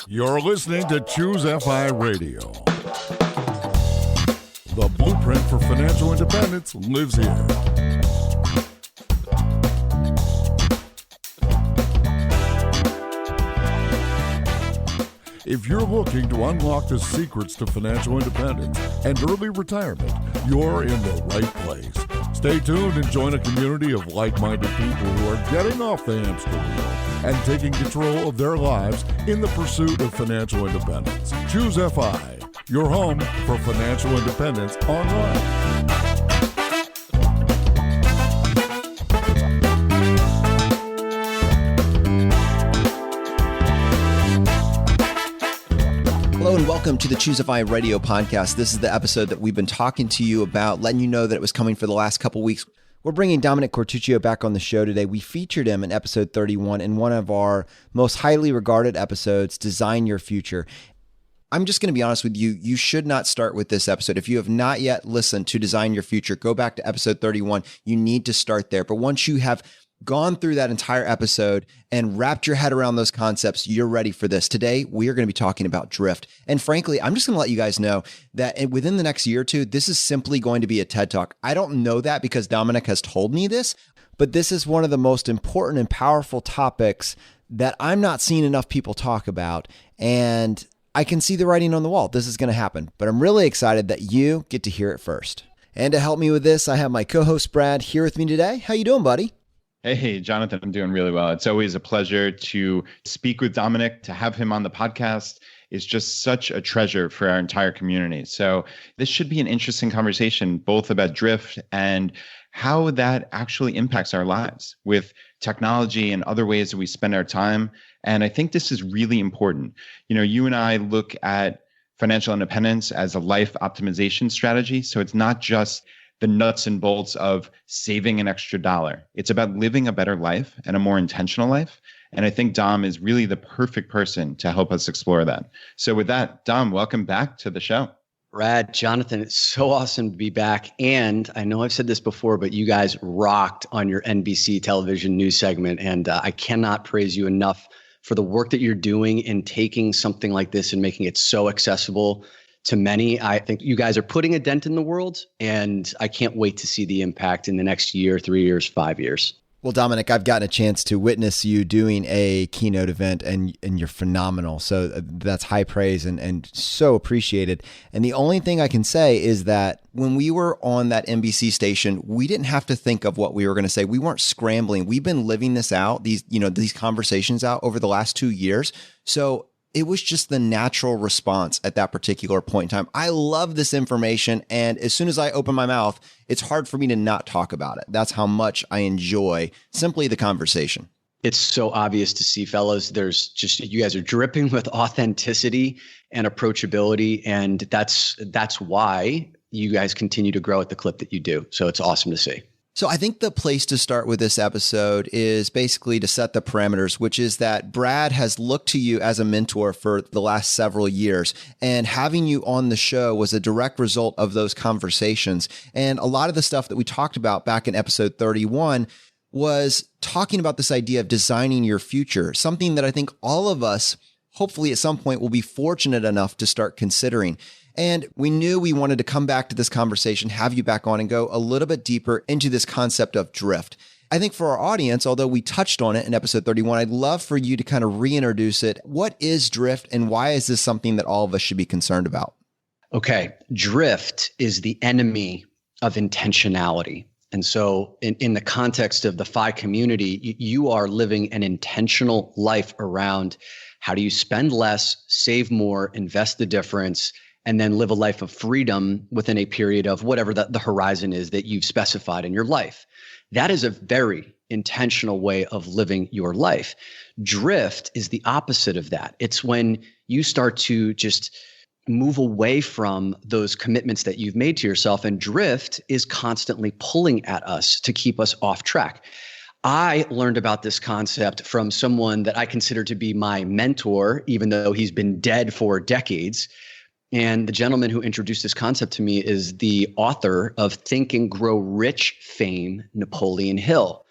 You're listening to Choose FI Radio. The blueprint for financial independence lives here. If you're looking to unlock the secrets to financial independence and early retirement, you're in the right place. Stay tuned and join a community of like-minded people who are getting off the hamster wheel and taking control of their lives in the pursuit of financial independence. Choose FI, your home for financial independence online. Hello and welcome to the Choose FI Radio podcast. This is the episode that we've been talking to you about, letting you know that it was coming for the last couple weeks. We're bringing Dominick Quartuccio back on the show today. We featured him in episode 31 in one of our most highly regarded episodes, Design Your Future. I'm just going to be honest with you. You should not start with this episode. If you have not yet listened to Design Your Future, go back to episode 31. You need to start there. But once you have gone through that entire episode and wrapped your head around those concepts, you're ready for this. Today, we are going to be talking about drift. And frankly, I'm just going to let you guys know that within the next year or two, this is simply going to be a TED Talk. I don't know that because Dominick has told me this, but this is one of the most important and powerful topics that I'm not seeing enough people talk about. And I can see the writing on the wall. This is going to happen, but I'm really excited that you get to hear it first. And to help me with this, I have my co-host Brad here with me today. How you doing, buddy? Hey, Jonathan, I'm doing really well. It's always a pleasure to speak with Dominick. To have him on the podcast is just such a treasure for our entire community. So this should be an interesting conversation, both about drift and how that actually impacts our lives with technology and other ways that we spend our time. And I think this is really important. You know, you and I look at financial independence as a life optimization strategy. So it's not just the nuts and bolts of saving an extra dollar. It's about living a better life and a more intentional life. And I think Dom is really the perfect person to help us explore that. So with that, Dom, welcome back to the show. Brad, Jonathan, it's so awesome to be back. And I know I've said this before, but you guys rocked on your NBC television news segment. And I cannot praise you enough for the work that you're doing in taking something like this and making it so accessible to many. I think you guys are putting a dent in the world, and I can't wait to see the impact in the next year, 3 years, 5 years. Well, Dominick, I've gotten a chance to witness you doing a keynote event, and you're phenomenal. So that's high praise and so appreciated. And the only thing I can say is that when we were on that NBC station, we didn't have to think of what we were going to say. We weren't scrambling. We've been living this out, these conversations out over the last 2 years. So it was just the natural response at that particular point in time. I love this information. And as soon as I open my mouth, it's hard for me to not talk about it. That's how much I enjoy simply the conversation. It's so obvious to see, fellas. There's just, you guys are dripping with authenticity and approachability. And that's why you guys continue to grow at the clip that you do. So it's awesome to see. So I think the place to start with this episode is basically to set the parameters, which is that Brad has looked to you as a mentor for the last several years, and having you on the show was a direct result of those conversations. And a lot of the stuff that we talked about back in episode 31 was talking about this idea of designing your future, something that I think all of us, hopefully at some point, will be fortunate enough to start considering. And we knew we wanted to come back to this conversation, have you back on and go a little bit deeper into this concept of drift. I think for our audience, although we touched on it in episode 31, I'd love for you to kind of reintroduce it. What is drift and why is this something that all of us should be concerned about? Okay. Drift is the enemy of intentionality. And so in the context of the FI community, you are living an intentional life around how do you spend less, save more, invest the difference, and then live a life of freedom within a period of whatever the horizon is that you've specified in your life. That is a very intentional way of living your life. Drift is the opposite of that. It's when you start to just move away from those commitments that you've made to yourself, and drift is constantly pulling at us to keep us off track. I learned about this concept from someone that I consider to be my mentor, even though he's been dead for decades. And the gentleman who introduced this concept to me is the author of Think and Grow Rich fame, Napoleon Hill.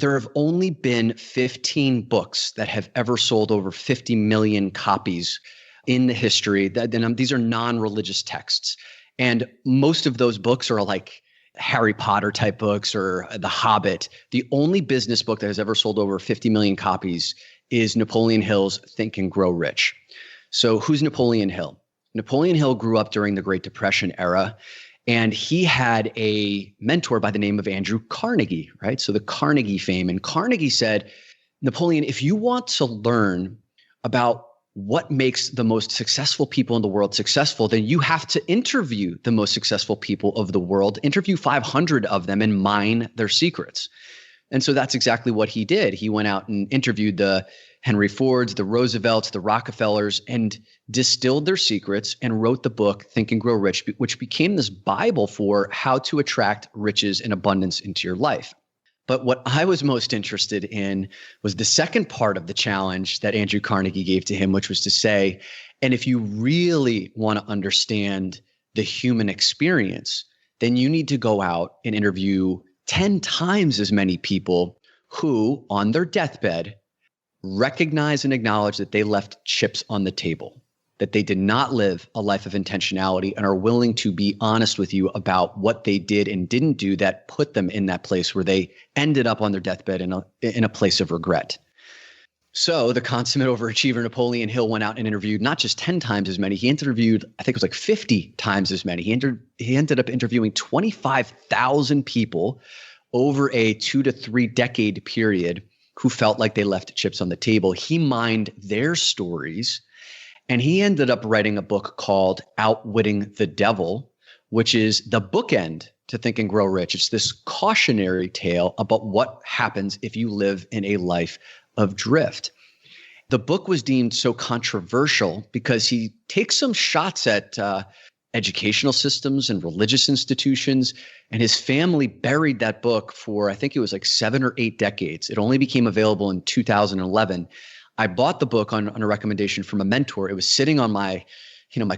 there have only been 15 books that have ever sold over 50 million copies in the history. These are non-religious texts. And most of those books are like Harry Potter type books or The Hobbit. The only business book that has ever sold over 50 million copies is Napoleon Hill's Think and Grow Rich. So who's Napoleon Hill? Napoleon Hill grew up during the Great Depression era, and he had a mentor by the name of Andrew Carnegie, right? So the Carnegie fame. And Carnegie said, Napoleon, if you want to learn about what makes the most successful people in the world successful, then you have to interview the most successful people of the world, interview 500 of them and mine their secrets. And so that's exactly what he did. He went out and interviewed the Henry Fords, the Roosevelts, the Rockefellers, and distilled their secrets and wrote the book, Think and Grow Rich, which became this Bible for how to attract riches and abundance into your life. But what I was most interested in was the second part of the challenge that Andrew Carnegie gave to him, which was to say, and if you really want to understand the human experience, then you need to go out and interview 10 times as many people who, on their deathbed, recognize and acknowledge that they left chips on the table, that they did not live a life of intentionality and are willing to be honest with you about what they did and didn't do that put them in that place where they ended up on their deathbed in a place of regret. So the consummate overachiever Napoleon Hill went out and interviewed not just 10 times as many. He interviewed, I think it was like 50 times as many. He ended up interviewing 25,000 people over a 2 to 3 decade period who felt like they left chips on the table. He mined their stories, and he ended up writing a book called Outwitting the Devil, which is the bookend to Think and Grow Rich. It's this cautionary tale about what happens if you live in a life of drift. The book was deemed so controversial because he takes some shots at educational systems and religious institutions, and his family buried that book for, I think it was like 7 or 8 decades. It only became available in 2011. I bought the book on a recommendation from a mentor. It was sitting on my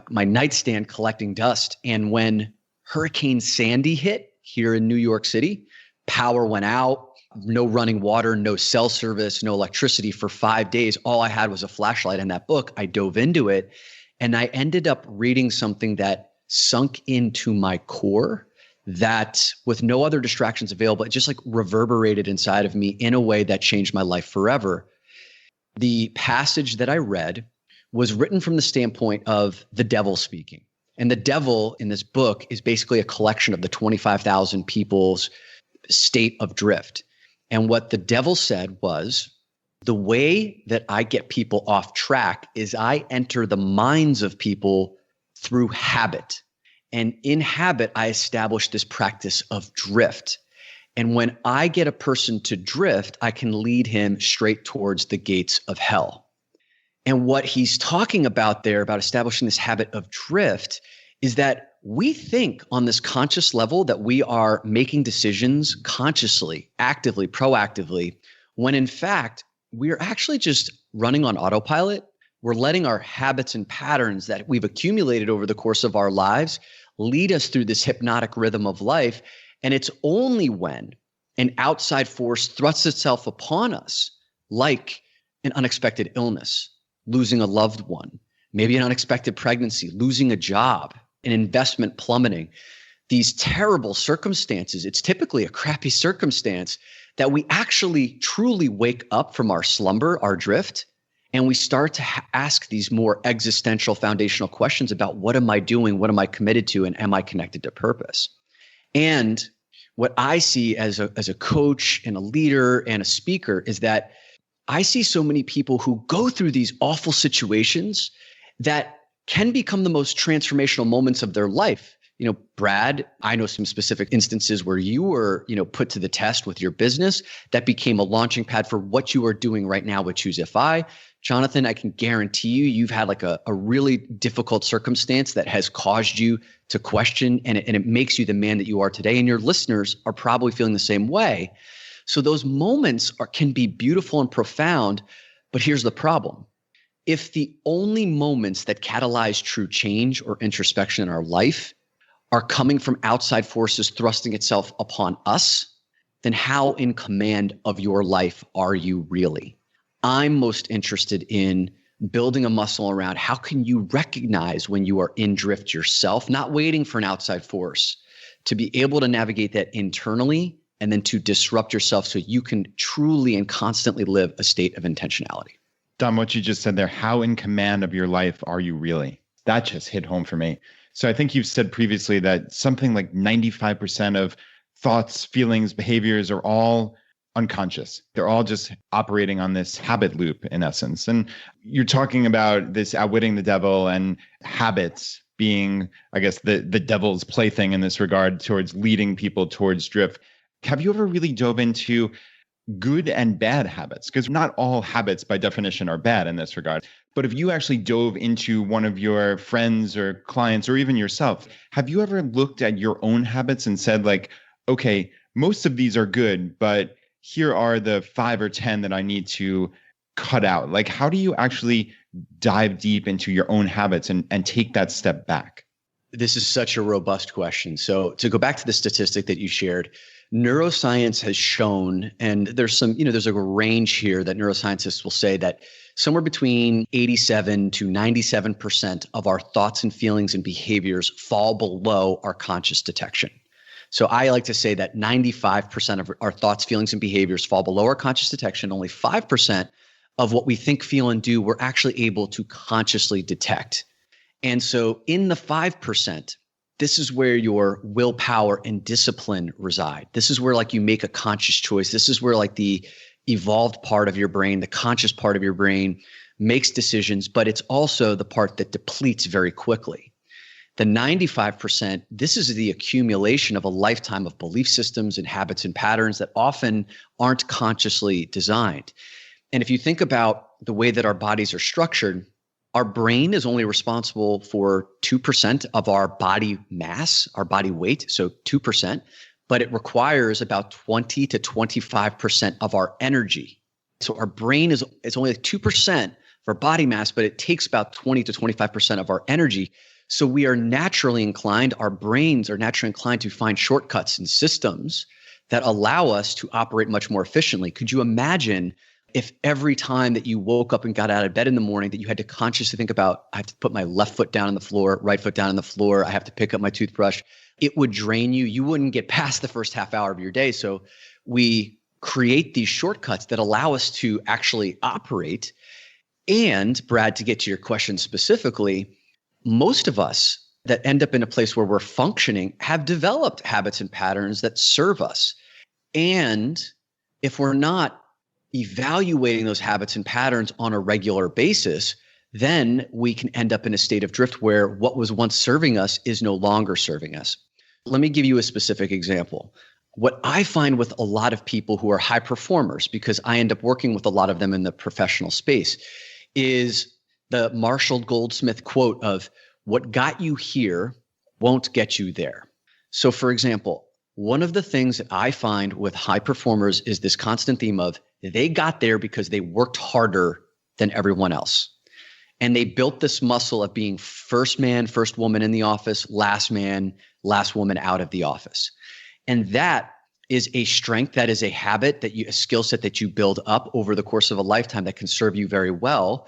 nightstand collecting dust. And when Hurricane Sandy hit here in New York City, power went out, no running water, no cell service, no electricity for 5 days. All I had was a flashlight and that book. I dove into it, and I ended up reading something that sunk into my core, that with no other distractions available, it just like reverberated inside of me in a way that changed my life forever. The passage that I read was written from the standpoint of the devil speaking. And the devil in this book is basically a collection of the 25,000 people's state of drift. And what the devil said was, the way that I get people off track is I enter the minds of people through habit. And in habit, I establish this practice of drift. And when I get a person to drift, I can lead him straight towards the gates of hell. And what he's talking about there, about establishing this habit of drift, is that we think on this conscious level that we are making decisions consciously, actively, proactively, when in fact, we're actually just running on autopilot. We're letting our habits and patterns that we've accumulated over the course of our lives lead us through this hypnotic rhythm of life. And it's only when an outside force thrusts itself upon us, like an unexpected illness, losing a loved one, maybe an unexpected pregnancy, losing a job, an investment plummeting, these terrible circumstances. It's typically a crappy circumstance that we actually truly wake up from our slumber, our drift, and we start to ask these more existential foundational questions about what am I doing, what am I committed to, and am I connected to purpose? And what I see as a coach and a leader and a speaker is that I see so many people who go through these awful situations that can become the most transformational moments of their life. You know, Brad, I know some specific instances where you were, put to the test with your business that became a launching pad for what you are doing right now with ChooseFI. Jonathan, I can guarantee you've had like a really difficult circumstance that has caused you to question, and it makes you the man that you are today. And your listeners are probably feeling the same way. So those moments can be beautiful and profound, but here's the problem. If the only moments that catalyze true change or introspection in our life are coming from outside forces thrusting itself upon us, then how in command of your life are you really? I'm most interested in building a muscle around how can you recognize when you are in drift yourself, not waiting for an outside force, to be able to navigate that internally and then to disrupt yourself so you can truly and constantly live a state of intentionality. Dom, what you just said there, how in command of your life are you really? That just hit home for me. So I think you've said previously that something like 95% of thoughts, feelings, behaviors are all unconscious. They're all just operating on this habit loop in essence. And you're talking about this outwitting the devil and habits being, I guess, the devil's plaything in this regard towards leading people towards drift. Have you ever really dove into good and bad habits? Because not all habits by definition are bad in this regard. But if you actually dove into one of your friends or clients or even yourself, have you ever looked at your own habits and said like, okay, most of these are good, but here are the 5 or 10 that I need to cut out? Like, how do you actually dive deep into your own habits and take that step back? This is such a robust question. So to go back to the statistic that you shared, neuroscience has shown, and there's a range here that neuroscientists will say that somewhere between 87 to 97% of our thoughts and feelings and behaviors fall below our conscious detection. So I like to say that 95% of our thoughts, feelings, and behaviors fall below our conscious detection. Only 5% of what we think, feel, and do, we're actually able to consciously detect. And so in the 5%, this is where your willpower and discipline reside. This is where like you make a conscious choice. This is where like the evolved part of your brain, the conscious part of your brain makes decisions, but it's also the part that depletes very quickly. The 95%, this is the accumulation of a lifetime of belief systems and habits and patterns that often aren't consciously designed. And if you think about the way that our bodies are structured, our brain is only responsible for 2% of our body mass, our body weight, so 2%, but it requires about 20 to 25% of our energy. So our brain is only like 2% for body mass, but it takes about 20 to 25% of our energy. So we are naturally inclined, our brains are naturally inclined to find shortcuts and systems that allow us to operate much more efficiently. Could you imagine if every time that you woke up and got out of bed in the morning that you had to consciously think about, I have to put my left foot down on the floor, right foot down on the floor, I have to pick up my toothbrush, it would drain you. You wouldn't get past the first half hour of your day. So we create these shortcuts that allow us to actually operate. And Brad, to get to your question specifically, most of us that end up in a place where we're functioning have developed habits and patterns that serve us. And if we're not evaluating those habits and patterns on a regular basis, then we can end up in a state of drift where what was once serving us is no longer serving us. Let me give you a specific example. What I find with a lot of people who are high performers, because I end up working with a lot of them in the professional space, is the Marshall Goldsmith quote of, "What got you here won't get you there." So for example, one of the things that I find with high performers is this constant theme of they got there because they worked harder than everyone else. And they built this muscle of being first man, first woman in the office, last man, last woman out of the office. And that is a strength, that is a habit, a skill set that you build up over the course of a lifetime that can serve you very well.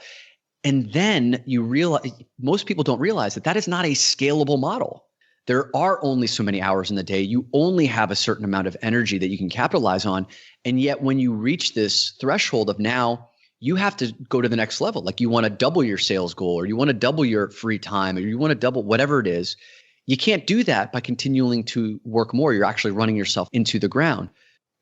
And then you realize, most people don't realize that is not a scalable model. There are only so many hours in the day. You only have a certain amount of energy that you can capitalize on. And yet when you reach this threshold of now, you have to go to the next level. Like you want to double your sales goal, or you want to double your free time, or you want to double whatever it is. You can't do that by continuing to work more. You're actually running yourself into the ground.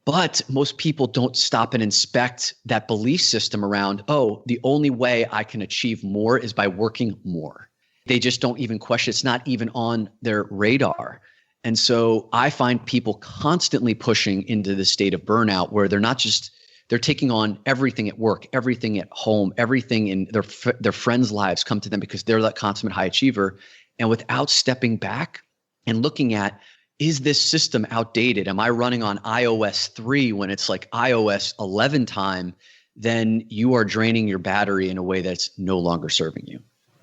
But most people don't stop and inspect that belief system around, oh, the only way I can achieve more is by working more. They just don't even question. It's not even on their radar. And so I find people constantly pushing into the state of burnout where they're taking on everything at work, everything at home, everything in their friends' lives come to them because they're that consummate high achiever. And without stepping back and looking at, is this system outdated? Am I running on iOS 3 when it's like iOS 11 time? Then you are draining your battery in a way that's no longer serving you.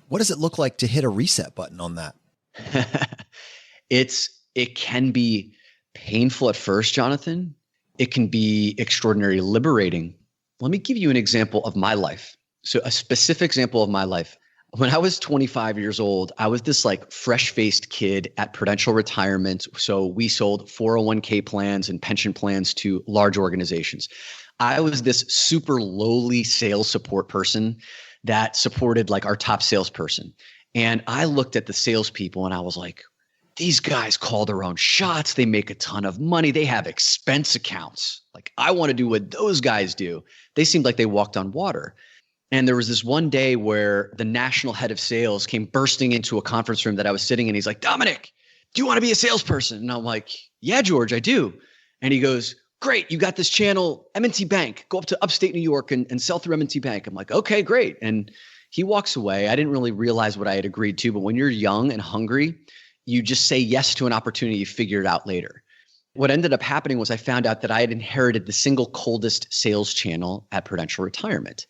What does it look like to hit a reset button on that? It can be painful at first, Jonathan. It can be extraordinarily liberating. Let me give you an example of my life. So a specific example of my life. When I was 25 years old, I was this like fresh-faced kid at Prudential Retirement. So we sold 401k plans and pension plans to large organizations. I was this super lowly sales support person that supported like our top salesperson. And I looked at the salespeople and I was like, these guys call their own shots. They make a ton of money. They have expense accounts. Like, I want to do what those guys do. They seemed like they walked on water. And there was this one day where the national head of sales came bursting into a conference room that I was sitting in. He's like, Dominick, do you want to be a salesperson? And I'm like, yeah, George, I do. And he goes, great. You got this channel, M&T Bank. Go up to upstate New York and sell through M&T Bank. I'm like, okay, great. And he walks away. I didn't really realize what I had agreed to. But when you're young and hungry, you just say yes to an opportunity, you figure it out later. What ended up happening was I found out that I had inherited the single coldest sales channel at Prudential Retirement.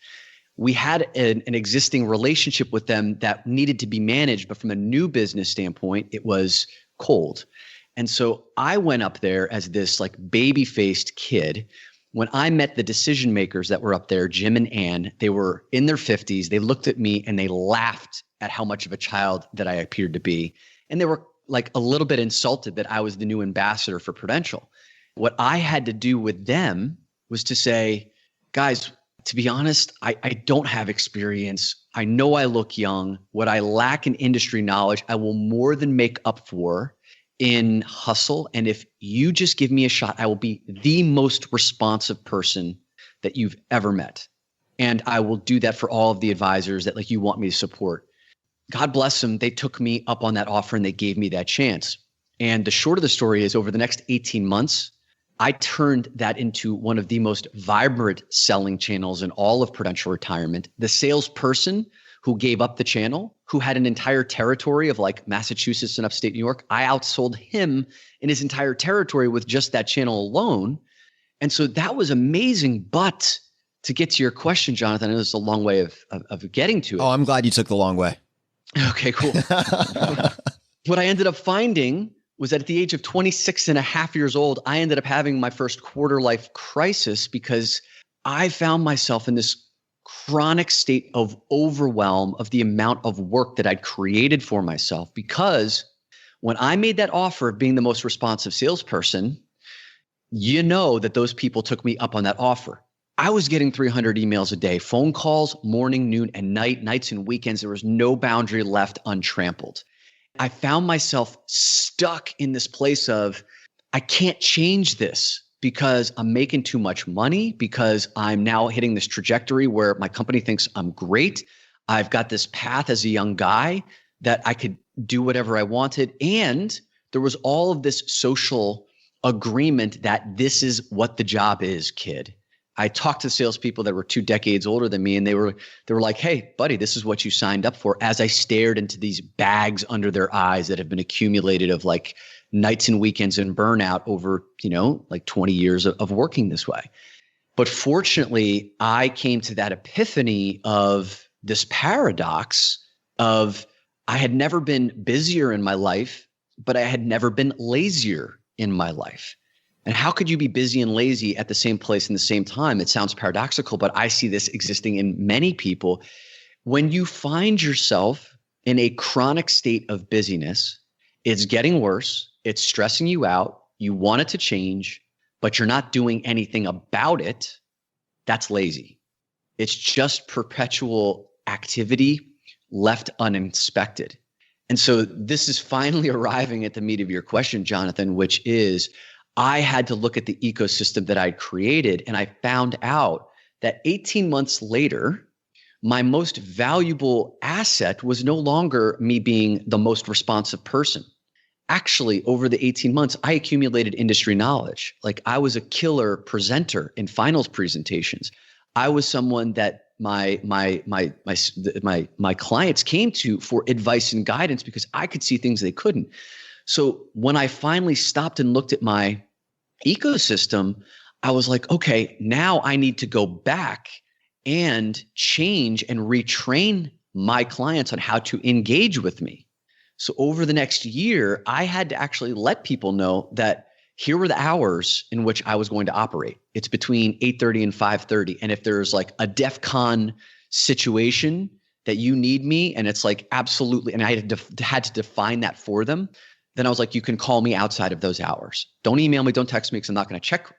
We had an existing relationship with them that needed to be managed, but from a new business standpoint, it was cold. And so I went up there as this like baby-faced kid. When I met the decision makers that were up there, Jim and Ann, they were in their 50s. They looked at me and they laughed at how much of a child that I appeared to be. And they were like a little bit insulted that I was the new ambassador for Prudential. What I had to do with them was to say, guys, to be honest, I don't have experience. I know I look young. What I lack in industry knowledge, I will more than make up for in hustle. And if you just give me a shot, I will be the most responsive person that you've ever met. And I will do that for all of the advisors that like you want me to support. God bless them. They took me up on that offer and they gave me that chance. And the short of the story is over the next 18 months, I turned that into one of the most vibrant selling channels in all of Prudential Retirement. The salesperson who gave up the channel, who had an entire territory of like Massachusetts and upstate New York, I outsold him in his entire territory with just that channel alone. And so that was amazing. But to get to your question, Jonathan, I know it's a long way of getting to it. Oh, I'm glad you took the long way. Okay, cool. What I ended up finding was that at the age of 26 and a half years old, I ended up having my first quarter life crisis because I found myself in this chronic state of overwhelm of the amount of work that I'd created for myself. Because when I made that offer of being the most responsive salesperson, you know that those people took me up on that offer. I was getting 300 emails a day, phone calls, morning, noon, and night, nights and weekends. There was no boundary left untrampled. I found myself stuck in this place of, I can't change this because I'm making too much money, because I'm now hitting this trajectory where my company thinks I'm great. I've got this path as a young guy that I could do whatever I wanted. And there was all of this social agreement that this is what the job is, kid. I talked to salespeople that were 2 decades older than me, and they were like, hey, buddy, this is what you signed up for, as I stared into these bags under their eyes that have been accumulated of like nights and weekends and burnout over, like 20 years of working this way. But fortunately, I came to that epiphany of this paradox of I had never been busier in my life, but I had never been lazier in my life. And how could you be busy and lazy at the same place in the same time? It sounds paradoxical, but I see this existing in many people. When you find yourself in a chronic state of busyness, it's getting worse, it's stressing you out, you want it to change, but you're not doing anything about it, that's lazy. It's just perpetual activity left uninspected. And so this is finally arriving at the meat of your question, Jonathan, which is, I had to look at the ecosystem that I'd created, and I found out that 18 months later, my most valuable asset was no longer me being the most responsive person. Actually, over the 18 months, I accumulated industry knowledge. Like, I was a killer presenter in finals presentations. I was someone that my clients came to for advice and guidance because I could see things they couldn't. So when I finally stopped and looked at my ecosystem, I was like, okay, now I need to go back and change and retrain my clients on how to engage with me. So over the next year, I had to actually let people know that here were the hours in which I was going to operate. It's between 8:30 and 5:30. And if there's like a DEF CON situation that you need me, and it's like absolutely, and I had to define that for them, then I was like, you can call me outside of those hours. Don't email me, don't text me, because I'm not going to check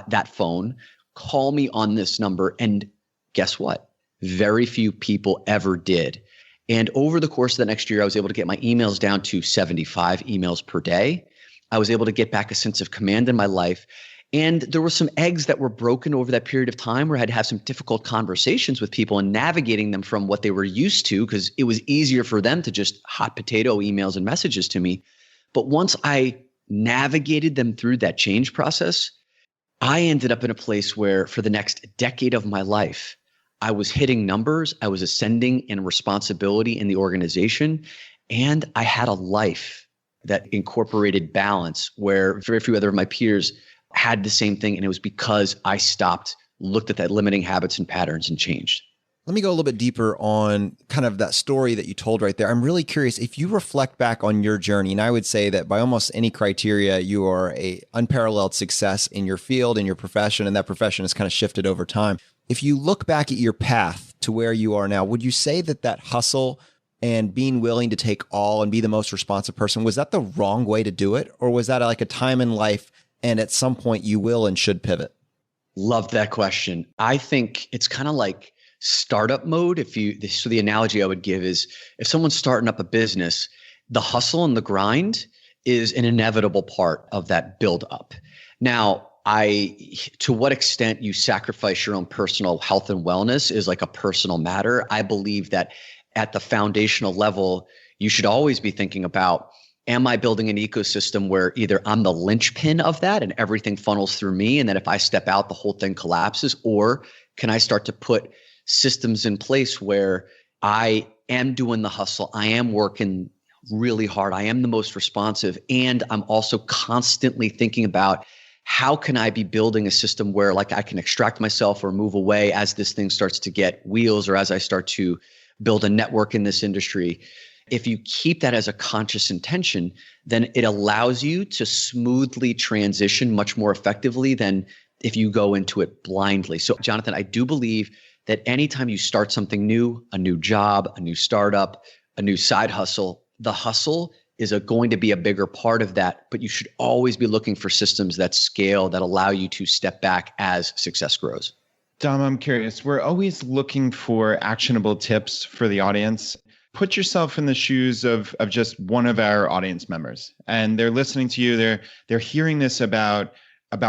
that phone. Call me on this number. And guess what? Very few people ever did. And over the course of the next year, I was able to get my emails down to 75 emails per day. I was able to get back a sense of command in my life. And there were some eggs that were broken over that period of time where I had to have some difficult conversations with people and navigating them from what they were used to, because it was easier for them to just hot potato emails and messages to me. But once I navigated them through that change process, I ended up in a place where for the next decade of my life, I was hitting numbers, I was ascending in responsibility in the organization, and I had a life that incorporated balance where very few other of my peers had the same thing. And it was because I stopped, looked at that limiting habits and patterns and changed. Let me go a little bit deeper on kind of that story that you told right there. I'm really curious if you reflect back on your journey, and I would say that by almost any criteria, you are a unparalleled success in your field, in your profession, and that profession has kind of shifted over time. If you look back at your path to where you are now, would you say that that hustle and being willing to take all and be the most responsive person, was that the wrong way to do it? Or was that like a time in life and at some point you will and should pivot? Love that question. I think it's kind of like startup mode. So the analogy I would give is if someone's starting up a business, the hustle and the grind is an inevitable part of that build up. Now, to what extent you sacrifice your own personal health and wellness is like a personal matter. I believe that at the foundational level, you should always be thinking about, am I building an ecosystem where either I'm the linchpin of that and everything funnels through me, and then if I step out, the whole thing collapses? Or can I start to put systems in place where I am doing the hustle, I am working really hard, I am the most responsive, and I'm also constantly thinking about how can I be building a system where like I can extract myself or move away as this thing starts to get wheels, or as I start to build a network in this industry. If you keep that as a conscious intention, then it allows you to smoothly transition much more effectively than if you go into it blindly. So Jonathan, I do believe that anytime you start something new, a new job, a new startup, a new side hustle, the hustle is going to be a bigger part of that, but you should always be looking for systems that scale, that allow you to step back as success grows. Dom, I'm curious. We're always looking for actionable tips for the audience. Put yourself in the shoes of just one of our audience members, and they're listening to you. They're hearing this about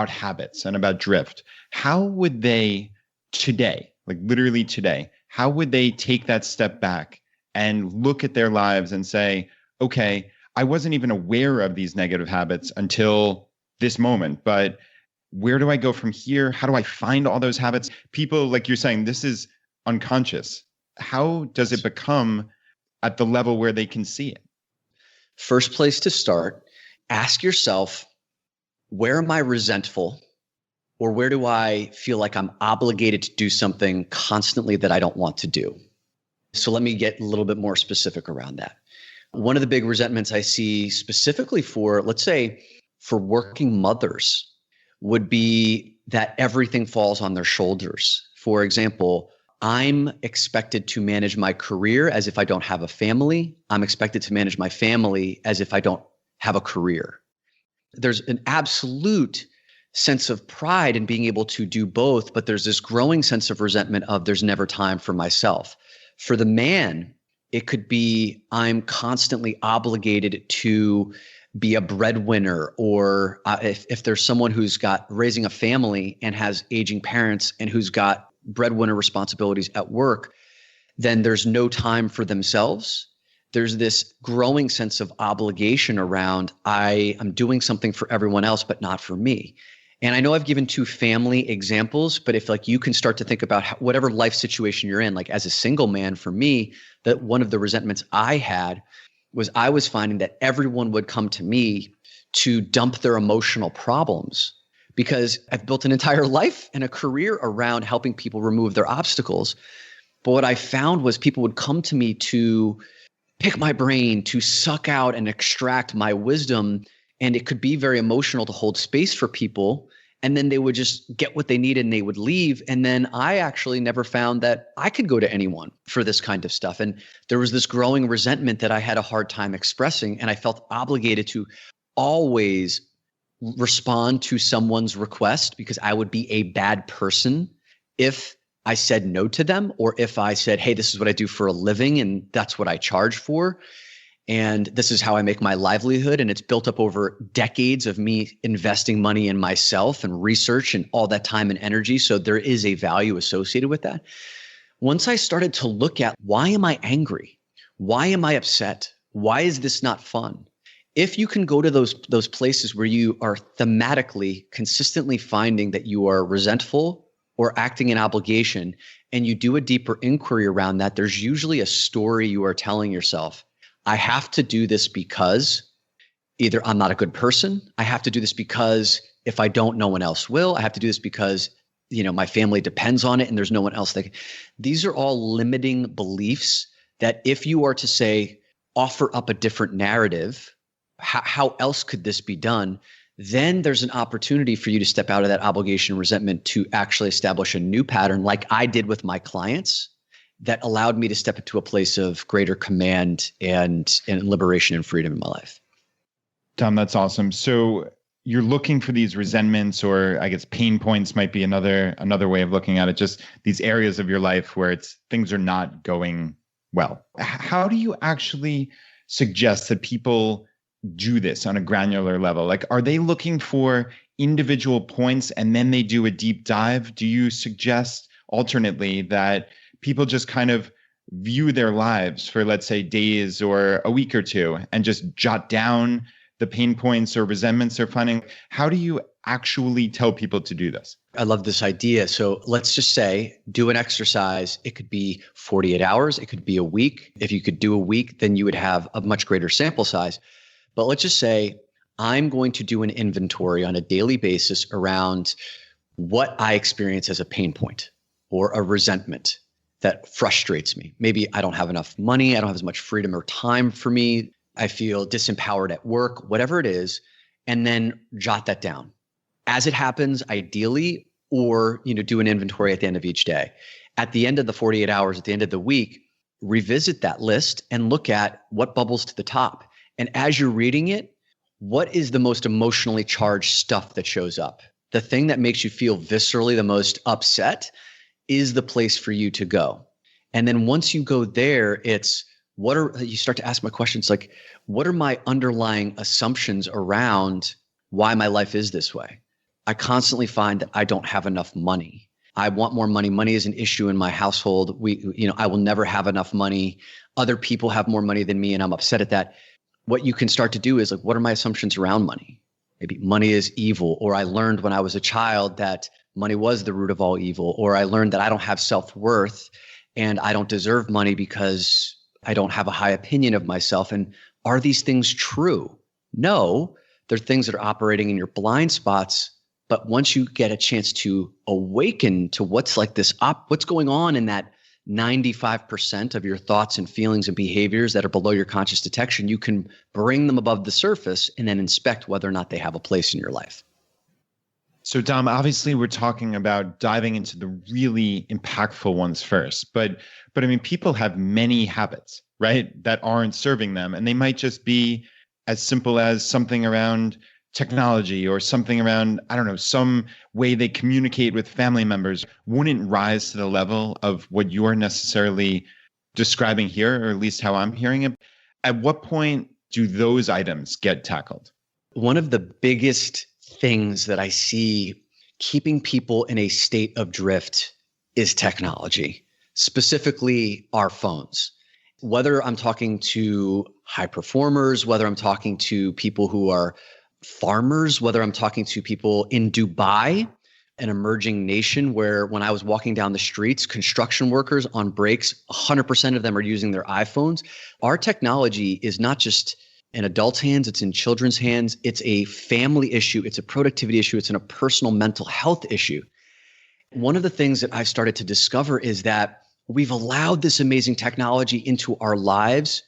habits and about drift. How would they today, like literally today, how would they take that step back and look at their lives and say, okay, I wasn't even aware of these negative habits until this moment, but where do I go from here? How do I find all those habits? People, like you're saying, this is unconscious. How does it become at the level where they can see it? First place to start, ask yourself, where am I resentful? Or where do I feel like I'm obligated to do something constantly that I don't want to do? So let me get a little bit more specific around that. One of the big resentments I see specifically for, let's say, for working mothers would be that everything falls on their shoulders. For example, I'm expected to manage my career as if I don't have a family. I'm expected to manage my family as if I don't have a career. There's an absolute sense of pride in being able to do both, but there's this growing sense of resentment of there's never time for myself. For the man, it could be I'm constantly obligated to be a breadwinner, or if there's someone who's got raising a family and has aging parents and who's got breadwinner responsibilities at work, then there's no time for themselves. There's this growing sense of obligation around I'm doing something for everyone else, but not for me. And I know I've given two family examples, but if like you can start to think about whatever life situation you're in, like as a single man, for me, that one of the resentments I had was I was finding that everyone would come to me to dump their emotional problems, because I've built an entire life and a career around helping people remove their obstacles. But what I found was people would come to me to pick my brain, to suck out and extract my wisdom. And it could be very emotional to hold space for people. And then they would just get what they needed and they would leave. And then I actually never found that I could go to anyone for this kind of stuff. And there was this growing resentment that I had a hard time expressing. And I felt obligated to always respond to someone's request because I would be a bad person if I said no to them, or if I said, hey, this is what I do for a living and that's what I charge for. And this is how I make my livelihood. And it's built up over decades of me investing money in myself and research and all that time and energy. So there is a value associated with that. Once I started to look at, why am I angry? Why am I upset? Why is this not fun? If you can go to those places where you are thematically consistently finding that you are resentful or acting in obligation, and you do a deeper inquiry around that, there's usually a story you are telling yourself. I have to do this because either I'm not a good person. I have to do this because if I don't, no one else will. I have to do this because, my family depends on it and there's no one else that can. These are all limiting beliefs that if you are to say, offer up a different narrative, how else could this be done? Then there's an opportunity for you to step out of that obligation and resentment to actually establish a new pattern like I did with my clients, that allowed me to step into a place of greater command and liberation and freedom in my life. Tom, that's awesome. So you're looking for these resentments, or I guess pain points might be another way of looking at it, just these areas of your life where things are not going well. How do you actually suggest that people do this on a granular level? Like, are they looking for individual points and then they do a deep dive? Do you suggest alternately that people just kind of view their lives for, let's say, days or a week or two and just jot down the pain points or resentments they're finding? How do you actually tell people to do this? I love this idea. So let's just say, do an exercise. It could be 48 hours. It could be a week. If you could do a week, then you would have a much greater sample size. But let's just say I'm going to do an inventory on a daily basis around what I experience as a pain point or a resentment that frustrates me. Maybe I don't have enough money. I don't have as much freedom or time for me. I feel disempowered at work, whatever it is, and then jot that down as it happens, ideally, or do an inventory at the end of each day. At the end of the 48 hours, at the end of the week, revisit that list and look at what bubbles to the top. And as you're reading it, what is the most emotionally charged stuff that shows up? The thing that makes you feel viscerally the most upset is the place for you to go. And then once you go there, you start to ask my questions like, what are my underlying assumptions around why my life is this way? I constantly find that I don't have enough money. I want more money. Money is an issue in my household. I will never have enough money. Other people have more money than me, and I'm upset at that. What you can start to do is like, what are my assumptions around money? Maybe money is evil, or I learned when I was a child that money was the root of all evil, or I learned that I don't have self-worth and I don't deserve money because I don't have a high opinion of myself. And are these things true? No, they're things that are operating in your blind spots. But once you get a chance to awaken to what's going on in that 95% of your thoughts and feelings and behaviors that are below your conscious detection, you can bring them above the surface and then inspect whether or not they have a place in your life. So Dom, obviously we're talking about diving into the really impactful ones first, but I mean, people have many habits, right, that aren't serving them. And they might just be as simple as something around technology or something around, I don't know, some way they communicate with family members wouldn't rise to the level of what you're necessarily describing here, or at least how I'm hearing it. At what point do those items get tackled? One of the biggest things that I see keeping people in a state of drift is technology, specifically our phones. Whether I'm talking to high performers, whether I'm talking to people who are farmers, whether I'm talking to people in Dubai, an emerging nation where when I was walking down the streets, construction workers on breaks, 100% of them are using their iPhones. Our technology is not just in adults' hands, it's in children's hands. It's a family issue. It's a productivity issue. It's a personal mental health issue. One of the things that I've started to discover is that we've allowed this amazing technology into our lives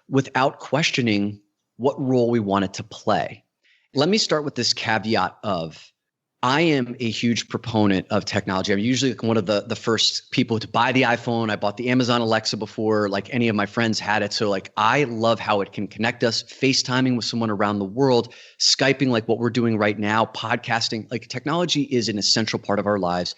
without questioning what role we want it to play. Let me start with this caveat of I am a huge proponent of technology. I'm usually one of the first people to buy the iPhone. I bought the Amazon Alexa before like any of my friends had it. So like I love how it can connect us, FaceTiming with someone around the world, Skyping like what we're doing right now, podcasting. Like technology is an essential part of our lives.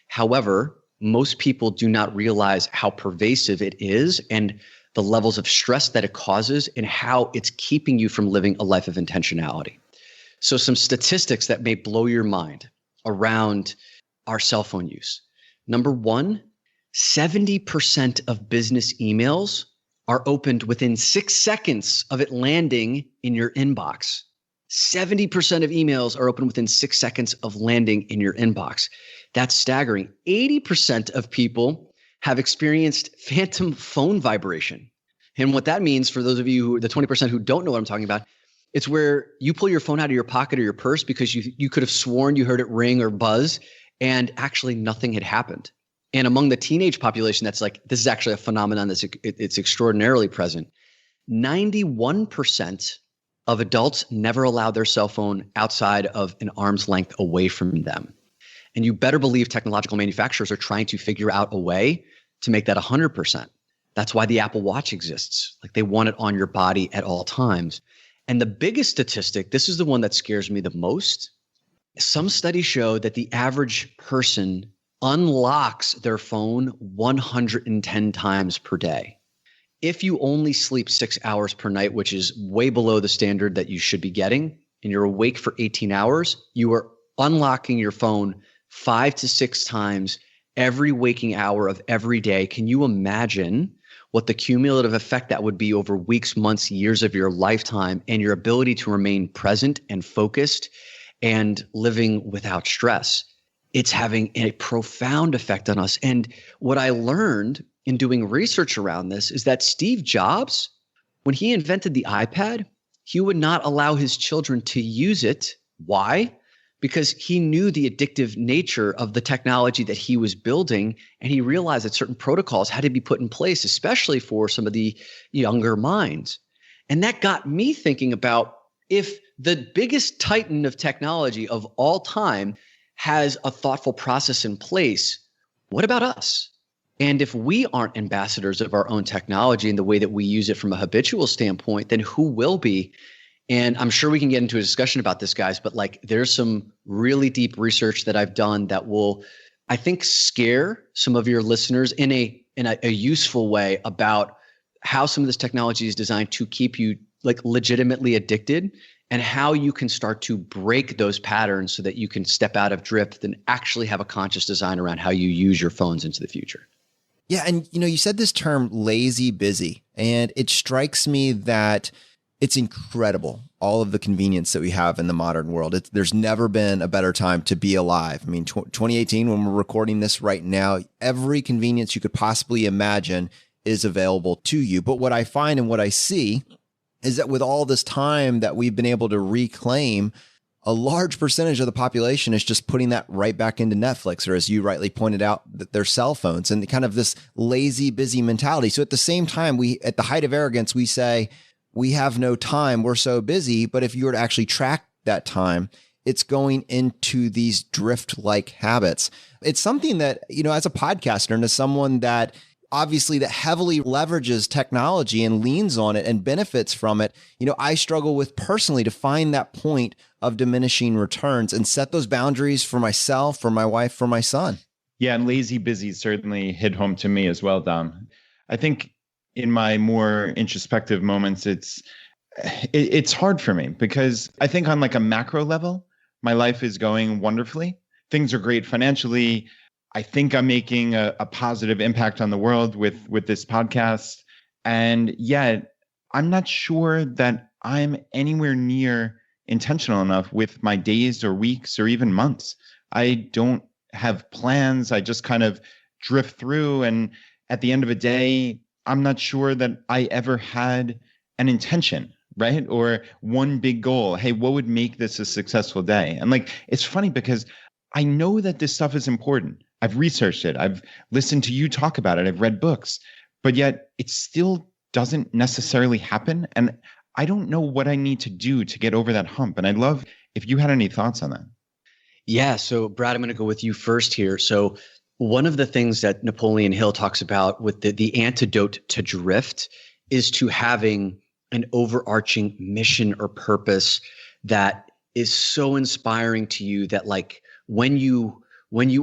However, most people do not realize how pervasive it is and the levels of stress that it causes and how it's keeping you from living a life of intentionality. So some statistics that may blow your mind around our cell phone use. Number one, 70% of business emails are opened within 6 seconds of it landing in your inbox. 70% of emails are opened within 6 seconds of landing in your inbox. That's staggering. 80% of people have experienced phantom phone vibration. And what that means for those of you the 20% who don't know what I'm talking about, it's where you pull your phone out of your pocket or your purse because you could have sworn you heard it ring or buzz and actually nothing had happened. And among the teenage population, that's like, this is actually a phenomenon it's extraordinarily present. 91% of adults never allow their cell phone outside of an arm's length away from them. And you better believe technological manufacturers are trying to figure out a way to make that 100%. That's why the Apple Watch exists. Like they want it on your body at all times. And the biggest statistic, this is the one that scares me the most. Some studies show that the average person unlocks their phone 110 times per day. If you only sleep 6 hours per night, which is way below the standard that you should be getting, and you're awake for 18 hours, you are unlocking your phone 5 to 6 times every waking hour of every day. Can you imagine what the cumulative effect that would be over weeks, months, years of your lifetime and your ability to remain present and focused and living without stress? It's having a profound effect on us. And what I learned in doing research around this is that Steve Jobs, when he invented the iPad, he would not allow his children to use it. Why? Because he knew the addictive nature of the technology that he was building, and he realized that certain protocols had to be put in place, especially for some of the younger minds. And that got me thinking about if the biggest titan of technology of all time has a thoughtful process in place, what about us? And if we aren't ambassadors of our own technology in the way that we use it from a habitual standpoint, then who will be? And I'm sure we can get into a discussion about this, guys, but like there's some really deep research that I've done that will, I think, scare some of your listeners in a useful way about how some of this technology is designed to keep you like legitimately addicted and how you can start to break those patterns so that you can step out of drift and actually have a conscious design around how you use your phones into the future. Yeah. And, you said this term lazy busy, and it strikes me that it's incredible, all of the convenience that we have in the modern world. There's never been a better time to be alive. I mean, 2018, when we're recording this right now, every convenience you could possibly imagine is available to you. But what I find and what I see is that with all this time that we've been able to reclaim, a large percentage of the population is just putting that right back into Netflix, or as you rightly pointed out, their cell phones, and kind of this lazy, busy mentality. So at the same time, at the height of arrogance, we say, we have no time, we're so busy. But if you were to actually track that time, it's going into these drift-like habits. It's something that, as a podcaster and as someone that obviously that heavily leverages technology and leans on it and benefits from it, I struggle with personally to find that point of diminishing returns and set those boundaries for myself, for my wife, for my son. Yeah, and lazy busy certainly hit home to me as well, Dom. I think in my more introspective moments, it's hard for me because I think on like a macro level, my life is going wonderfully. Things are great financially. I think I'm making a positive impact on the world with this podcast. And yet I'm not sure that I'm anywhere near intentional enough with my days or weeks or even months. I don't have plans. I just kind of drift through. And at the end of a day, I'm not sure that I ever had an intention, right? Or one big goal. Hey, what would make this a successful day? And like, it's funny because I know that this stuff is important. I've researched it. I've listened to you talk about it. I've read books, but yet it still doesn't necessarily happen. And I don't know what I need to do to get over that hump. And I'd love if you had any thoughts on that. Yeah. So Brad, I'm going to go with you first here. So one of the things that Napoleon Hill talks about with the antidote to drift is to having an overarching mission or purpose that is so inspiring to you that like when you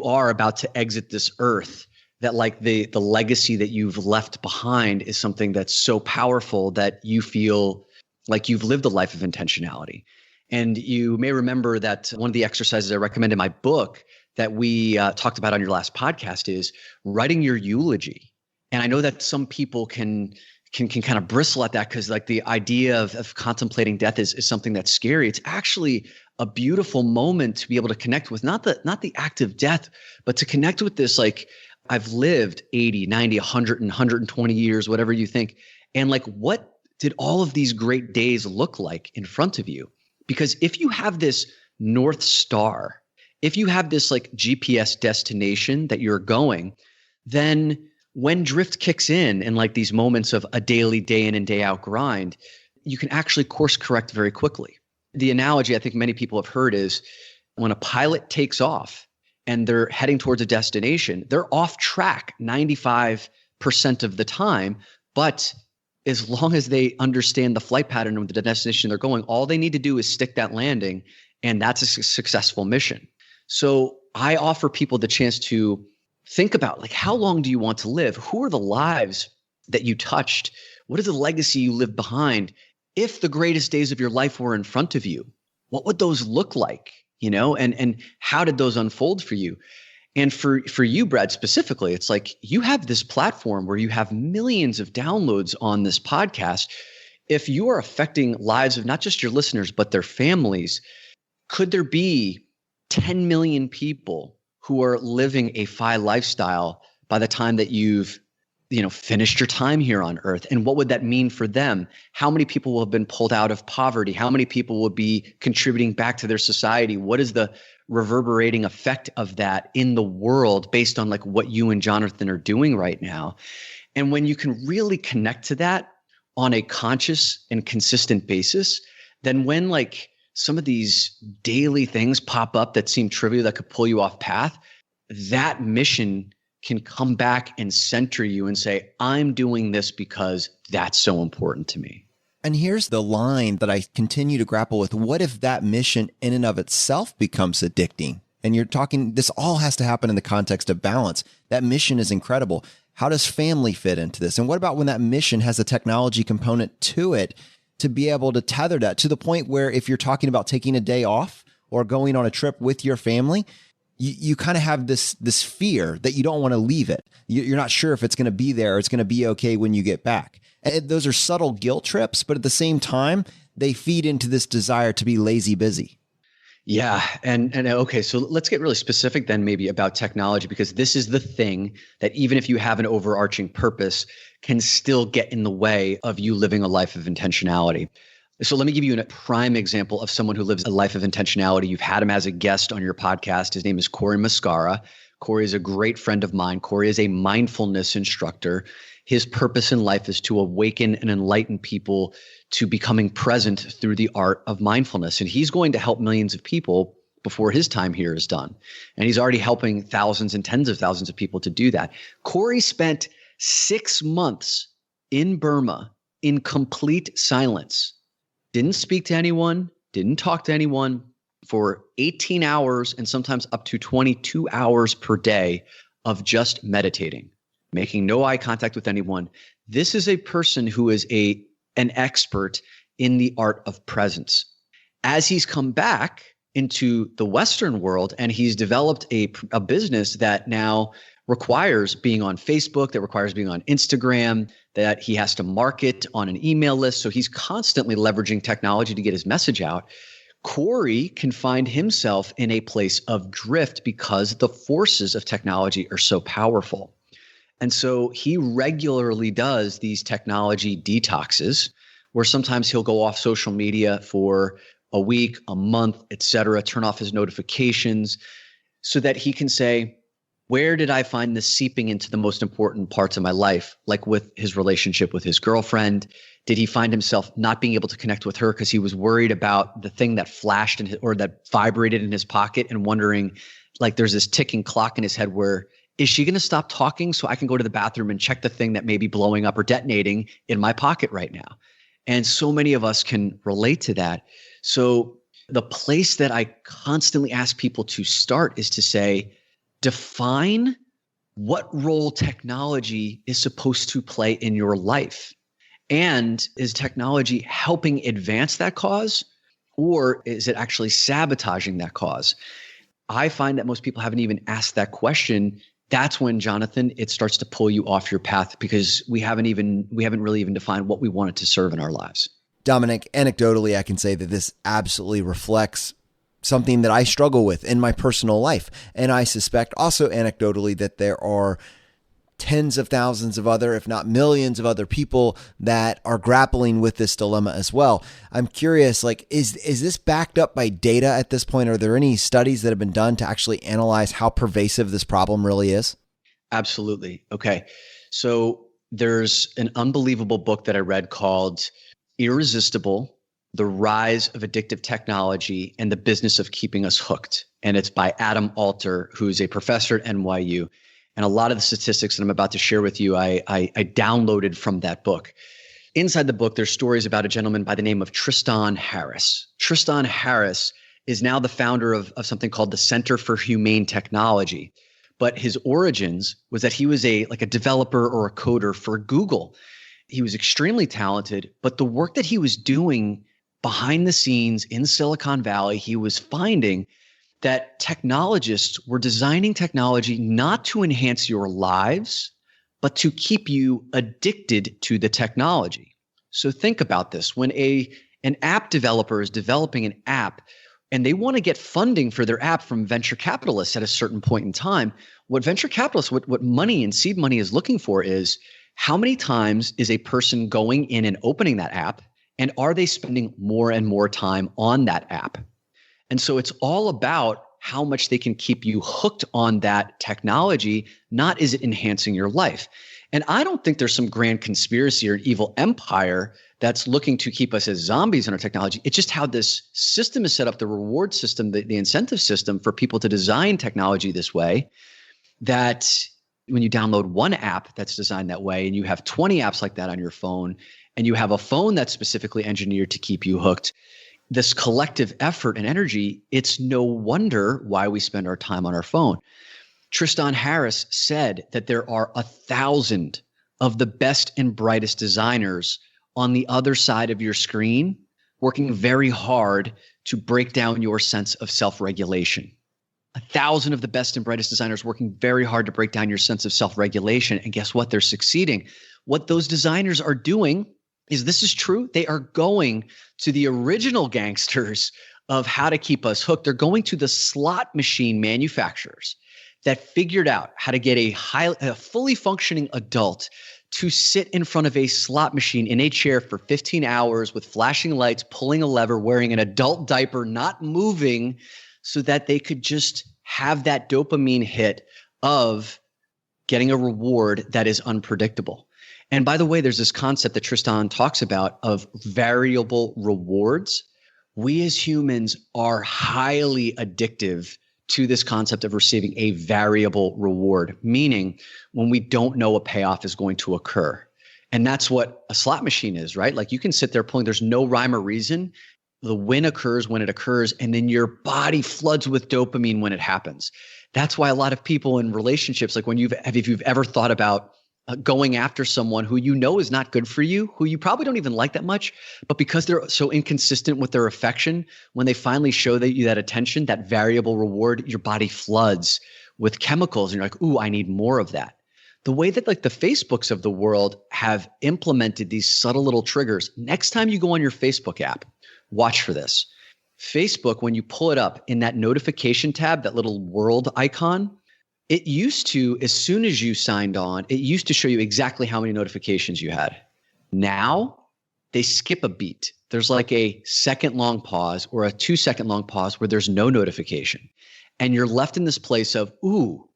are about to exit this earth, that like the legacy that you've left behind is something that's so powerful that you feel like you've lived a life of intentionality. And you may remember that one of the exercises I recommend in my book that we talked about on your last podcast is writing your eulogy. And I know that some people can kind of bristle at that because like the idea of contemplating death is something that's scary. It's actually a beautiful moment to be able to connect with not the act of death, but to connect with this, like I've lived 80, 90, 100 and 120 years, whatever you think. And like, what did all of these great days look like in front of you? Because if you have this North Star, if you have this like GPS destination that you're going, then when drift kicks in and like these moments of a daily day in and day out grind, you can actually course correct very quickly. The analogy I think many people have heard is when a pilot takes off and they're heading towards a destination, they're off track 95% of the time. But as long as they understand the flight pattern of the destination they're going, all they need to do is stick that landing, and that's a successful mission. So I offer people the chance to think about like, how long do you want to live? Who are the lives that you touched? What is the legacy you live behind? If the greatest days of your life were in front of you, what would those look like? You know, and how did those unfold for you? And for you, Brad, specifically, it's like you have this platform where you have millions of downloads on this podcast. If you are affecting lives of not just your listeners, but their families, could there be 10 million people who are living a FI lifestyle by the time that you've finished your time here on earth? And what would that mean for them? How many people will have been pulled out of poverty? How many people will be contributing back to their society? What is the reverberating effect of that in the world based on like what you and Jonathan are doing right now? And when you can really connect to that on a conscious and consistent basis, then when like some of these daily things pop up that seem trivial that could pull you off path, that mission can come back and center you and say, I'm doing this because that's so important to me. And here's the line that I continue to grapple with. What if that mission in and of itself becomes addicting? And you're talking, this all has to happen in the context of balance. That mission is incredible. How does family fit into this? And what about when that mission has a technology component to it to be able to tether that to the point where if you're talking about taking a day off or going on a trip with your family, you kind of have this fear that you don't want to leave it. You're not sure if it's going to be there or it's going to be okay when you get back. And those are subtle guilt trips, but at the same time, they feed into this desire to be lazy busy. Yeah. And okay, so let's get really specific then maybe about technology, because this is the thing that even if you have an overarching purpose can still get in the way of you living a life of intentionality. So let me give you a prime example of someone who lives a life of intentionality. You've had him as a guest on your podcast. His name is Corey Mascara. Corey is a great friend of mine. Corey is a mindfulness instructor. His purpose in life is to awaken and enlighten people to becoming present through the art of mindfulness. And he's going to help millions of people before his time here is done. And he's already helping thousands and tens of thousands of people to do that. Corey spent 6 months in Burma in complete silence. Didn't speak to anyone, didn't talk to anyone for 18 hours and sometimes up to 22 hours per day of just meditating, making no eye contact with anyone. This is a person who is an expert in the art of presence. As he's come back into the Western world and he's developed a business that now requires being on Facebook, that requires being on Instagram, that he has to market on an email list. So he's constantly leveraging technology to get his message out. Corey can find himself in a place of drift because the forces of technology are so powerful. And so he regularly does these technology detoxes where sometimes he'll go off social media for a week, a month, et cetera, turn off his notifications so that he can say, Where did I find this seeping into the most important parts of my life, like with his relationship with his girlfriend? Did he find himself not being able to connect with her because he was worried about the thing that flashed or that vibrated in his pocket and wondering, like there's this ticking clock in his head where, is she going to stop talking so I can go to the bathroom and check the thing that may be blowing up or detonating in my pocket right now? And so many of us can relate to that. So the place that I constantly ask people to start is to say, define what role technology is supposed to play in your life. And is technology helping advance that cause, or is it actually sabotaging that cause? I find that most people haven't even asked that question. That's when, Jonathan, it starts to pull you off your path because we haven't really even defined what we want it to serve in our lives. Dominick, anecdotally, I can say that this absolutely reflects something that I struggle with in my personal life. And I suspect also anecdotally that there are tens of thousands of other, if not millions of other people that are grappling with this dilemma as well. I'm curious, like, is this backed up by data at this point? Are there any studies that have been done to actually analyze how pervasive this problem really is? Absolutely. Okay. So there's an unbelievable book that I read called Irresistible: The Rise of Addictive Technology and the Business of Keeping Us Hooked. And it's by Adam Alter, who's a professor at NYU. And a lot of the statistics that I'm about to share with you, I downloaded from that book. Inside the book, there's stories about a gentleman by the name of Tristan Harris. Tristan Harris is now the founder of something called the Center for Humane Technology. But his origins was that he was a developer or a coder for Google. He was extremely talented, but the work that he was doing behind the scenes in Silicon Valley, he was finding that technologists were designing technology not to enhance your lives, but to keep you addicted to the technology. So think about this. When an app developer is developing an app and they want to get funding for their app from venture capitalists at a certain point in time, what venture capitalists, what money and seed money is looking for is how many times is a person going in and opening that app, and are they spending more and more time on that app? And so it's all about how much they can keep you hooked on that technology, not is it enhancing your life. And I don't think there's some grand conspiracy or an evil empire that's looking to keep us as zombies in our technology. It's just how this system is set up, the reward system, the incentive system for people to design technology this way, that when you download one app that's designed that way and you have 20 apps like that on your phone, and you have a phone that's specifically engineered to keep you hooked, this collective effort and energy, it's no wonder why we spend our time on our phone. Tristan Harris said that there are 1,000 of the best and brightest designers on the other side of your screen working very hard to break down your sense of self-regulation. 1,000 of the best and brightest designers working very hard to break down your sense of self-regulation. And guess what? They're succeeding. What those designers are doing is, this is true, they are going to the original gangsters of how to keep us hooked. They're going to the slot machine manufacturers that figured out how to get a fully functioning adult to sit in front of a slot machine in a chair for 15 hours with flashing lights, pulling a lever, wearing an adult diaper, not moving, so that they could just have that dopamine hit of getting a reward that is unpredictable. And by the way, there's this concept that Tristan talks about of variable rewards. We as humans are highly addictive to this concept of receiving a variable reward, meaning when we don't know a payoff is going to occur. And that's what a slot machine is, right? Like you can sit there pulling, there's no rhyme or reason. The win occurs when it occurs, and then your body floods with dopamine when it happens. That's why a lot of people in relationships, like if you've ever thought about going after someone who you know is not good for you, who you probably don't even like that much, but because they're so inconsistent with their affection, when they finally show you that attention, that variable reward, your body floods with chemicals, and you're like, ooh, I need more of that. The way that like the Facebooks of the world have implemented these subtle little triggers, next time you go on your Facebook app, watch for this. Facebook, when you pull it up in that notification tab, that little world icon, it used to, as soon as you signed on, it used to show you exactly how many notifications you had. Now, they skip a beat. There's like a second-long pause or a 2-second long pause where there's no notification. And you're left in this place of, ooh,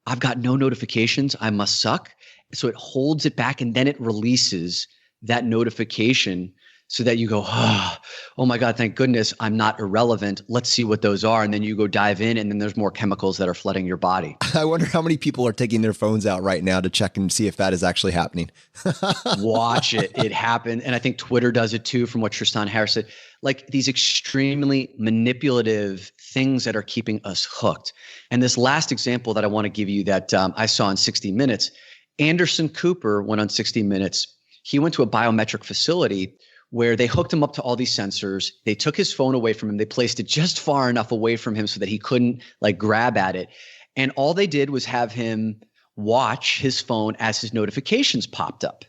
I've got no notifications. I must suck. So it holds it back and then it releases that notification so that you go, oh my God, thank goodness I'm not irrelevant. Let's see what those are. And then you go dive in and then there's more chemicals that are flooding your body. I wonder how many people are taking their phones out right now to check and see if that is actually happening. Watch it. It happened. And I think Twitter does it too, from what Tristan Harris said. Like these extremely manipulative things that are keeping us hooked. And this last example that I want to give you that I saw in 60 Minutes, Anderson Cooper went on 60 Minutes. He went to a biometric facility where they hooked him up to all these sensors. They took his phone away from him. They placed it just far enough away from him so that he couldn't like grab at it. And all they did was have him watch his phone as his notifications popped up.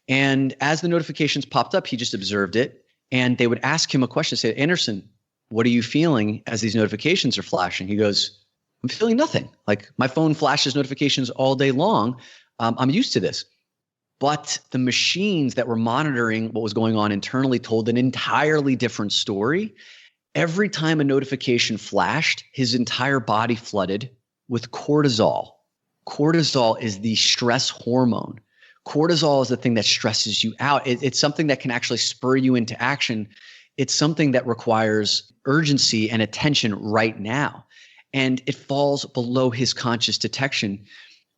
And as the notifications popped up, he just observed it. And they would ask him a question, say, Anderson, what are you feeling as these notifications are flashing? He goes, I'm feeling nothing. Like my phone flashes notifications all day long. I'm used to this. But the machines that were monitoring what was going on internally told an entirely different story. Every time a notification flashed, his entire body flooded with cortisol. Cortisol is the stress hormone. Cortisol is the thing that stresses you out. It's something that can actually spur you into action. It's something that requires urgency and attention right now. And it falls below his conscious detection.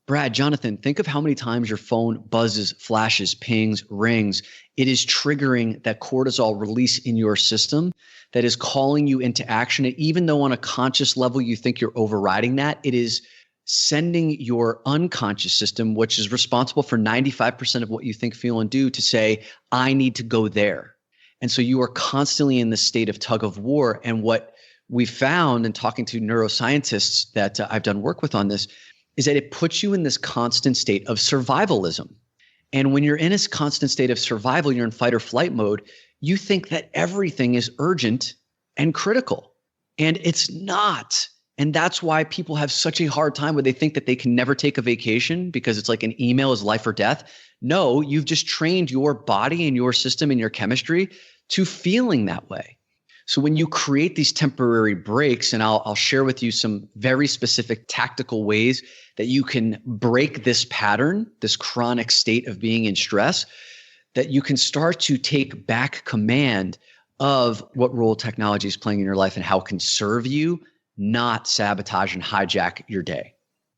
Brad, Jonathan, think of how many times your phone buzzes, flashes, pings, rings. It is triggering that cortisol release in your system that is calling you into action. And even though on a conscious level you think you're overriding that, it is sending your unconscious system, which is responsible for 95% of what you think, feel, and do, to say, I need to go there. And so you are constantly in this state of tug of war. And what we found in talking to neuroscientists that I've done work with on this is that it puts you in this constant state of survivalism. And when you're in a constant state of survival, you're in fight or flight mode, you think that everything is urgent and critical. And it's not. And that's why people have such a hard time where they think that they can never take a vacation because it's like an email is life or death. No, you've just trained your body and your system and your chemistry to feeling that way. So when you create these temporary breaks, and I'll share with you some very specific tactical ways that you can break this pattern, this chronic state of being in stress, that you can start to take back command of what role technology is playing in your life and how it can serve you, not sabotage and hijack your day.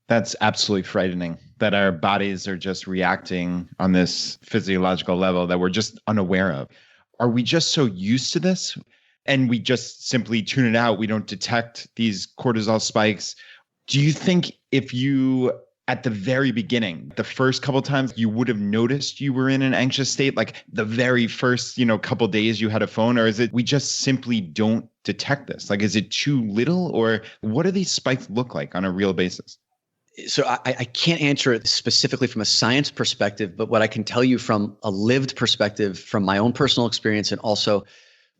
That's absolutely frightening that our bodies are just reacting on this physiological level that we're just unaware of. Are we just so used to this? And we just simply tune it out. We don't detect these cortisol spikes. Do you think if you, at the very beginning, the first couple of times, you would have noticed you were in an anxious state, like the very first, couple of days you had a phone? Or is it we just simply don't detect this? Like, is it too little? Or what do these spikes look like on a real basis? So I can't answer it specifically from a science perspective, but what I can tell you from a lived perspective, from my own personal experience and also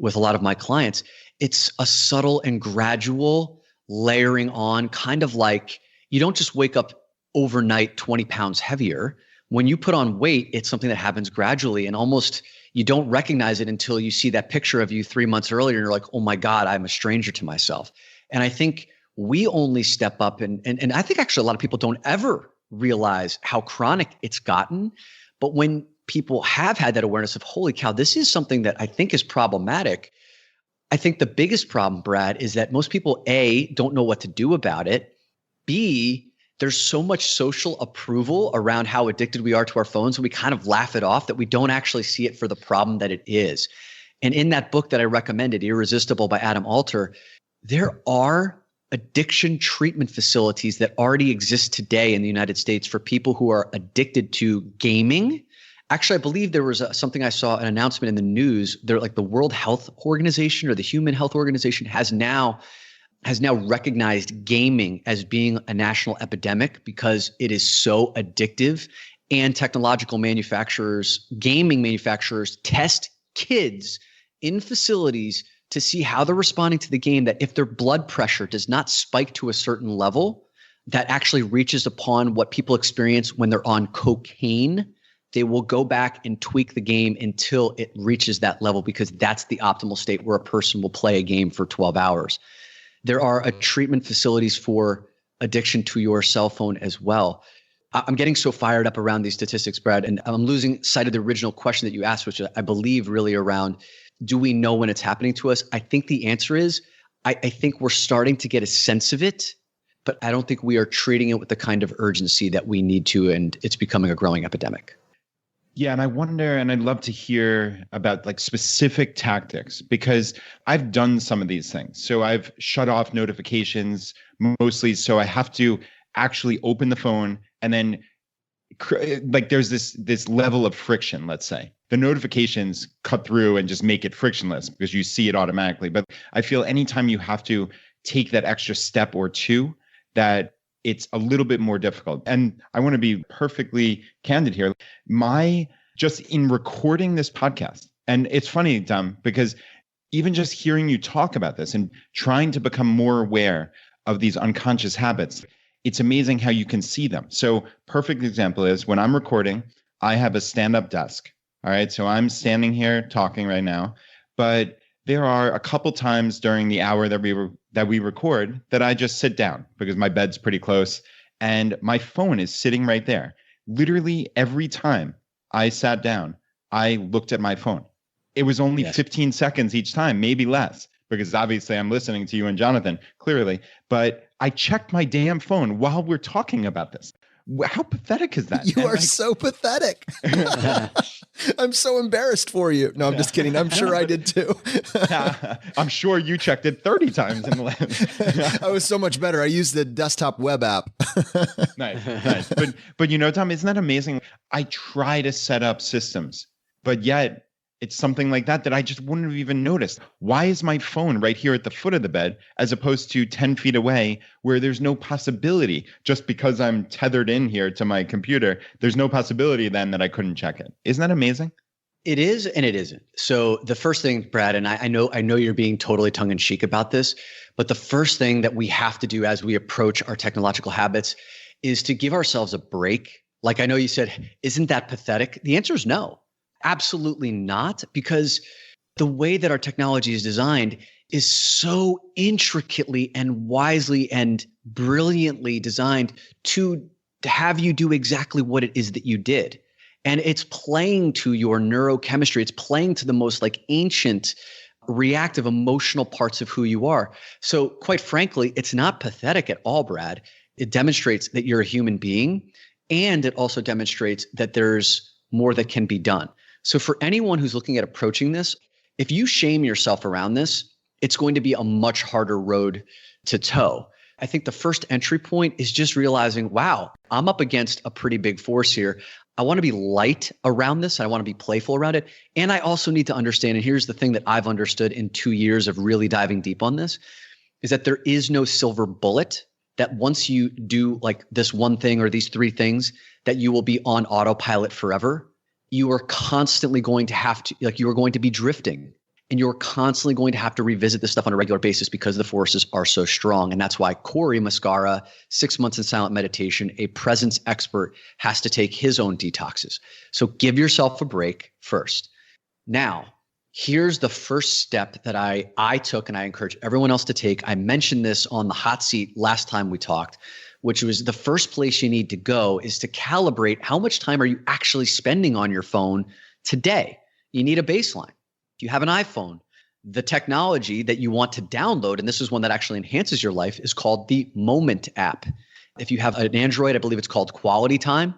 with a lot of my clients, it's a subtle and gradual layering on, kind of like you don't just wake up overnight 20 pounds heavier. When you put on weight, it's something that happens gradually and almost you don't recognize it until you see that picture of you 3 months earlier and you're like, oh my God, I'm a stranger to myself. And I think we only step up and I think actually a lot of people don't ever realize how chronic it's gotten. But when people have had that awareness of, holy cow, this is something that I think is problematic. I think the biggest problem, Brad, is that most people, A, don't know what to do about it. B, there's so much social approval around how addicted we are to our phones, and we kind of laugh it off that we don't actually see it for the problem that it is. And in that book that I recommended, Irresistible by Adam Alter, there are addiction treatment facilities that already exist today in the United States for people who are addicted to gaming. Actually, I believe there was something I saw, an announcement in the news. They're like the World Health Organization or the Human Health Organization has now recognized gaming as being a national epidemic because it is so addictive. And technological manufacturers, gaming manufacturers, test kids in facilities to see how they're responding to the game, that if their blood pressure does not spike to a certain level that actually reaches upon what people experience when they're on cocaine, they will go back and tweak the game until it reaches that level, because that's the optimal state where a person will play a game for 12 hours. There are treatment facilities for addiction to your cell phone as well. I'm getting so fired up around these statistics, Brad, and I'm losing sight of the original question that you asked, which I believe really around, do we know when it's happening to us? I think the answer is, I think we're starting to get a sense of it, but I don't think we are treating it with the kind of urgency that we need to, and it's becoming a growing epidemic. Yeah, and I wonder, and I'd love to hear about like specific tactics, because I've done some of these things. So I've shut off notifications mostly, so I have to actually open the phone, and then like there's this level of friction, let's say. The notifications cut through and just make it frictionless because you see it automatically. But I feel anytime you have to take that extra step or two, that it's a little bit more difficult. And I want to be perfectly candid here. Just in recording this podcast, and it's funny, Dom, because even just hearing you talk about this and trying to become more aware of these unconscious habits, it's amazing how you can see them. So perfect example is when I'm recording, I have a stand-up desk. All right. So I'm standing here talking right now, but there are a couple times during the hour that we record that I just sit down because my bed's pretty close and my phone is sitting right there. Literally every time I sat down, I looked at my phone. It was only 15 seconds each time, maybe less, because obviously I'm listening to you and Jonathan clearly, but I checked my damn phone while we're talking about this. How pathetic is that? You are so pathetic. I'm so embarrassed for you. No, I'm just kidding. I'm sure I did too. I'm sure you checked it 30 times in the last. I was so much better. I used the desktop web app. Nice. But you know, Tom, isn't that amazing? I try to set up systems, but yet it's something like that I just wouldn't have even noticed. Why is my phone right here at the foot of the bed as opposed to 10 feet away where there's no possibility, just because I'm tethered in here to my computer, there's no possibility then that I couldn't check it. Isn't that amazing? It is and it isn't. So the first thing, Brad, and I know you're being totally tongue in cheek about this, but the first thing that we have to do as we approach our technological habits is to give ourselves a break. Like I know you said, isn't that pathetic? The answer is no. Absolutely not, because the way that our technology is designed is so intricately and wisely and brilliantly designed to have you do exactly what it is that you did. And it's playing to your neurochemistry. It's playing to the most like ancient, reactive, emotional parts of who you are. So quite frankly, it's not pathetic at all, Brad. It demonstrates that you're a human being, and it also demonstrates that there's more that can be done. So for anyone who's looking at approaching this, if you shame yourself around this, it's going to be a much harder road to toe. I think the first entry point is just realizing, wow, I'm up against a pretty big force here. I want to be light around this. I want to be playful around it. And I also need to understand, and here's the thing that I've understood in 2 years of really diving deep on this, is that there is no silver bullet that once you do like this one thing or these three things, that you will be on autopilot forever. You are constantly going to have to, like you are going to be drifting, and you're constantly going to have to revisit this stuff on a regular basis because the forces are so strong. And that's why Corey Muscara, 6 months in silent meditation, a presence expert, has to take his own detoxes. So give yourself a break first. Now, here's the first step that I took and I encourage everyone else to take. I mentioned this on the hot seat last time we talked, which was the first place you need to go is to calibrate how much time are you actually spending on your phone today. You need a baseline. If you have an iPhone, the technology that you want to download, and this is one that actually enhances your life, is called the Moment app. If you have an Android, I believe it's called Quality Time.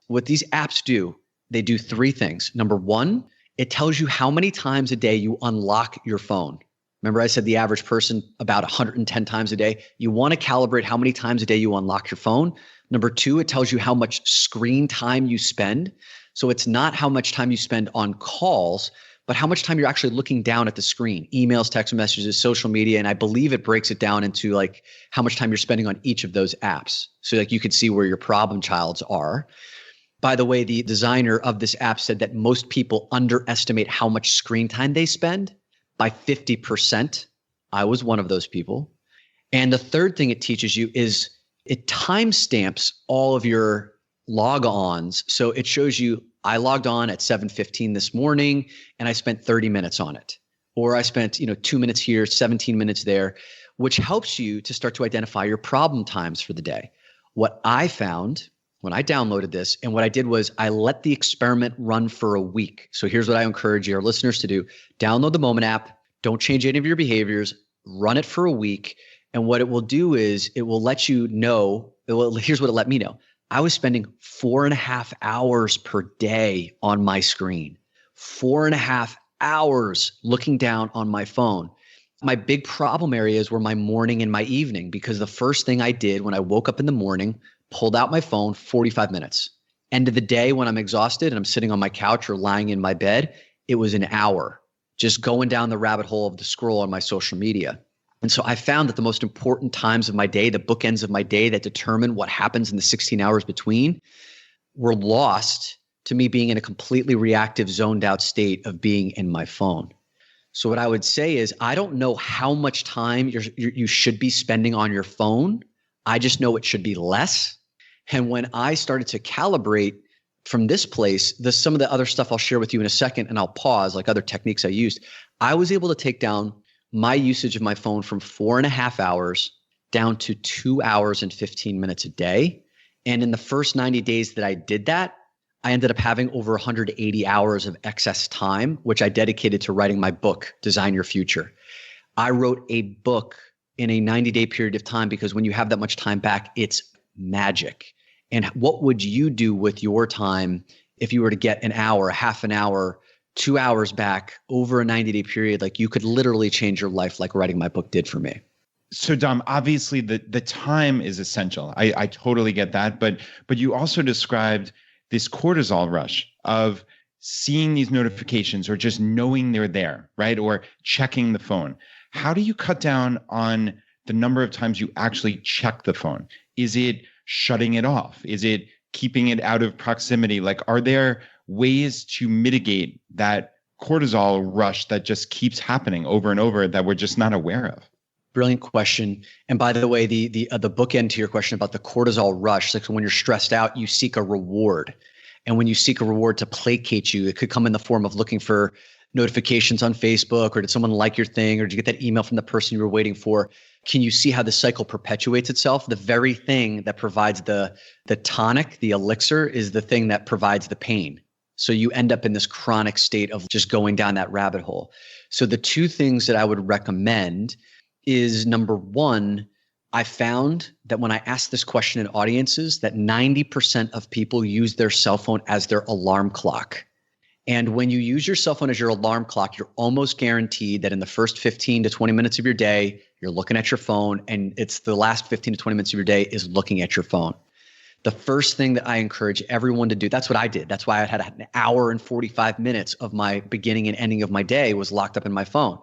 What these apps do, they do three things. Number one, it tells you how many times a day you unlock your phone. Remember I said the average person about 110 times a day. You want to calibrate how many times a day you unlock your phone. Number two, it tells you how much screen time you spend. So it's not how much time you spend on calls, but how much time you're actually looking down at the screen, emails, text messages, social media. And I believe it breaks it down into like how much time you're spending on each of those apps. So like you could see where your problem childs are. By the way, the designer of this app said that most people underestimate how much screen time they spend by 50%. I was one of those people. And the third thing it teaches you is it timestamps all of your log-ons. So it shows you, I logged on at 7:15 this morning and I spent 30 minutes on it. Or I spent 2 minutes here, 17 minutes there. which helps you to start to identify your problem times for the day. What I found when I downloaded this, and what I did was I let the experiment run for a week. So here's what I encourage your listeners to do. Download the Moment app. Don't change any of your behaviors. Run it for a week. And what it will do is it will let you know, here's what it let me know. I was spending 4.5 hours per day on my screen, 4.5 hours looking down on my phone. My big problem areas were my morning and my evening, because the first thing I did when I woke up in the morning, pulled out my phone, 45 minutes. End of the day when I'm exhausted and I'm sitting on my couch or lying in my bed, it was an hour just going down the rabbit hole of the scroll on my social media. And so I found that the most important times of my day, the bookends of my day that determine what happens in the 16 hours between, were lost to me being in a completely reactive, zoned out state of being in my phone. So what I would say is, I don't know how much time you should be spending on your phone. I just know it should be less. And when I started to calibrate from this place, some of the other stuff I'll share with you in a second, and I'll pause, like other techniques I used, I was able to take down my usage of my phone from 4.5 hours down to 2 hours and 15 minutes a day. And in the first 90 days that I did that, I ended up having over 180 hours of excess time, which I dedicated to writing my book, Design Your Future. I wrote a book in a 90-day period of time because when you have that much time back, it's magic. And what would you do with your time if you were to get an hour, half an hour, 2 hours back over a 90-day period? Like, you could literally change your life like writing my book did for me. So Dom, obviously the time is essential. I totally get that. But you also described this cortisol rush of seeing these notifications or just knowing they're there, right? Or checking the phone. How do you cut down on the number of times you actually check the phone? Is it shutting it off? Is it keeping it out of proximity? Like, are there ways to mitigate that cortisol rush that just keeps happening over and over that we're just not aware of? Brilliant question. And by the way, the bookend to your question about the cortisol rush, like when you're stressed out, you seek a reward. And when you seek a reward to placate you, it could come in the form of looking for notifications on Facebook, or did someone like your thing, or did you get that email from the person you were waiting for? Can you see how the cycle perpetuates itself? The very thing that provides the tonic, the elixir, is the thing that provides the pain. So you end up in this chronic state of just going down that rabbit hole. So the two things that I would recommend is, number one, I found that when I asked this question in audiences, that 90% of people use their cell phone as their alarm clock. And when you use your cell phone as your alarm clock, you're almost guaranteed that in the first 15 to 20 minutes of your day, you're looking at your phone, and it's the last 15 to 20 minutes of your day is looking at your phone. The first thing that I encourage everyone to do, that's what I did. That's why I had an hour and 45 minutes of my beginning and ending of my day was locked up in my phone.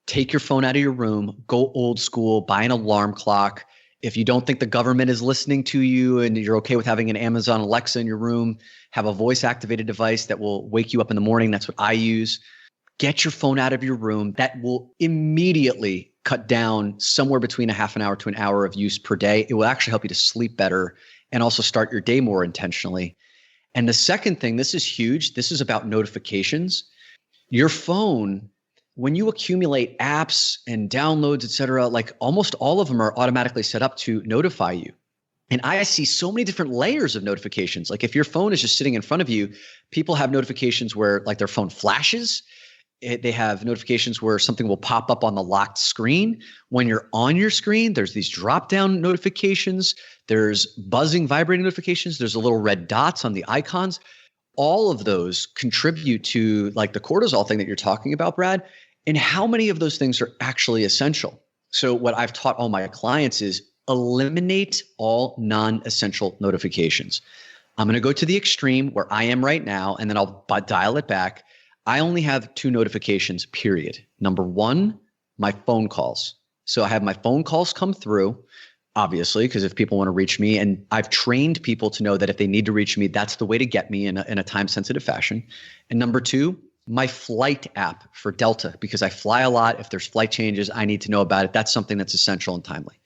Take your phone out of your room, go old school, buy an alarm clock. If you don't think the government is listening to you and you're okay with having an Amazon Alexa in your room, have a voice activated device that will wake you up in the morning. That's what I use. Get your phone out of your room. That will immediately cut down somewhere between a half an hour to an hour of use per day. It will actually help you to sleep better and also start your day more intentionally. And the second thing, this is huge. This is about notifications. Your phone, when you accumulate apps and downloads, et cetera, like almost all of them are automatically set up to notify you. And I see so many different layers of notifications. Like if your phone is just sitting in front of you, people have notifications where like their phone flashes. They have notifications where something will pop up on the locked screen. When you're on your screen, there's these drop-down notifications. There's buzzing, vibrating notifications. There's the little red dots on the icons. All of those contribute to like the cortisol thing that you're talking about, Brad. And how many of those things are actually essential? So what I've taught all my clients is eliminate all non-essential notifications. I'm going to go to the extreme where I am right now, and then I'll dial it back. I only have 2 notifications, period. Number one, my phone calls. So I have my phone calls come through, obviously, because if people want to reach me, and I've trained people to know that if they need to reach me, that's the way to get me in a time-sensitive fashion. And number 2, my flight app for Delta, because I fly a lot. If there's flight changes, I need to know about it. That's something that's essential and timely.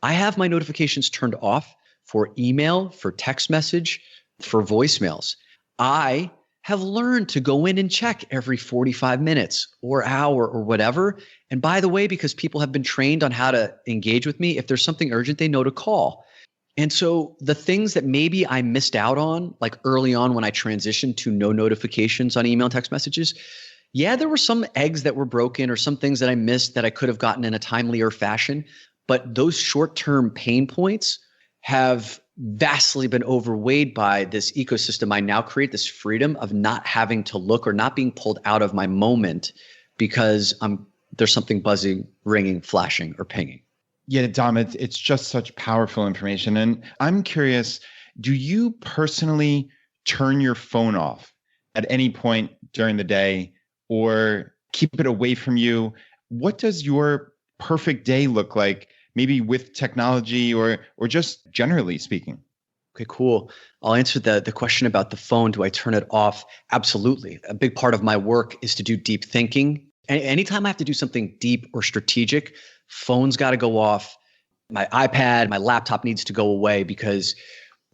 I have my notifications turned off for email, for text message, for voicemails. I have learned to go in and check every 45 minutes or hour or whatever. And by the way, because people have been trained on how to engage with me, if there's something urgent, they know to call. And so the things that maybe I missed out on, like early on when I transitioned to no notifications on email and text messages, yeah, there were some eggs that were broken or some things that I missed that I could have gotten in a timelier fashion. But those short-term pain points have vastly been overweighed by this ecosystem I now create, this freedom of not having to look or not being pulled out of my moment because there's something buzzing, ringing, flashing, or pinging. Yeah, Dom, it's just such powerful information. And I'm curious, do you personally turn your phone off at any point during the day or keep it away from you? What does your perfect day look like, maybe with technology or just generally speaking? Okay, cool. I'll answer the question about the phone. Do I turn it off? Absolutely. A big part of my work is to do deep thinking. Anytime I have to do something deep or strategic, phone's got to go off. My iPad, my laptop needs to go away because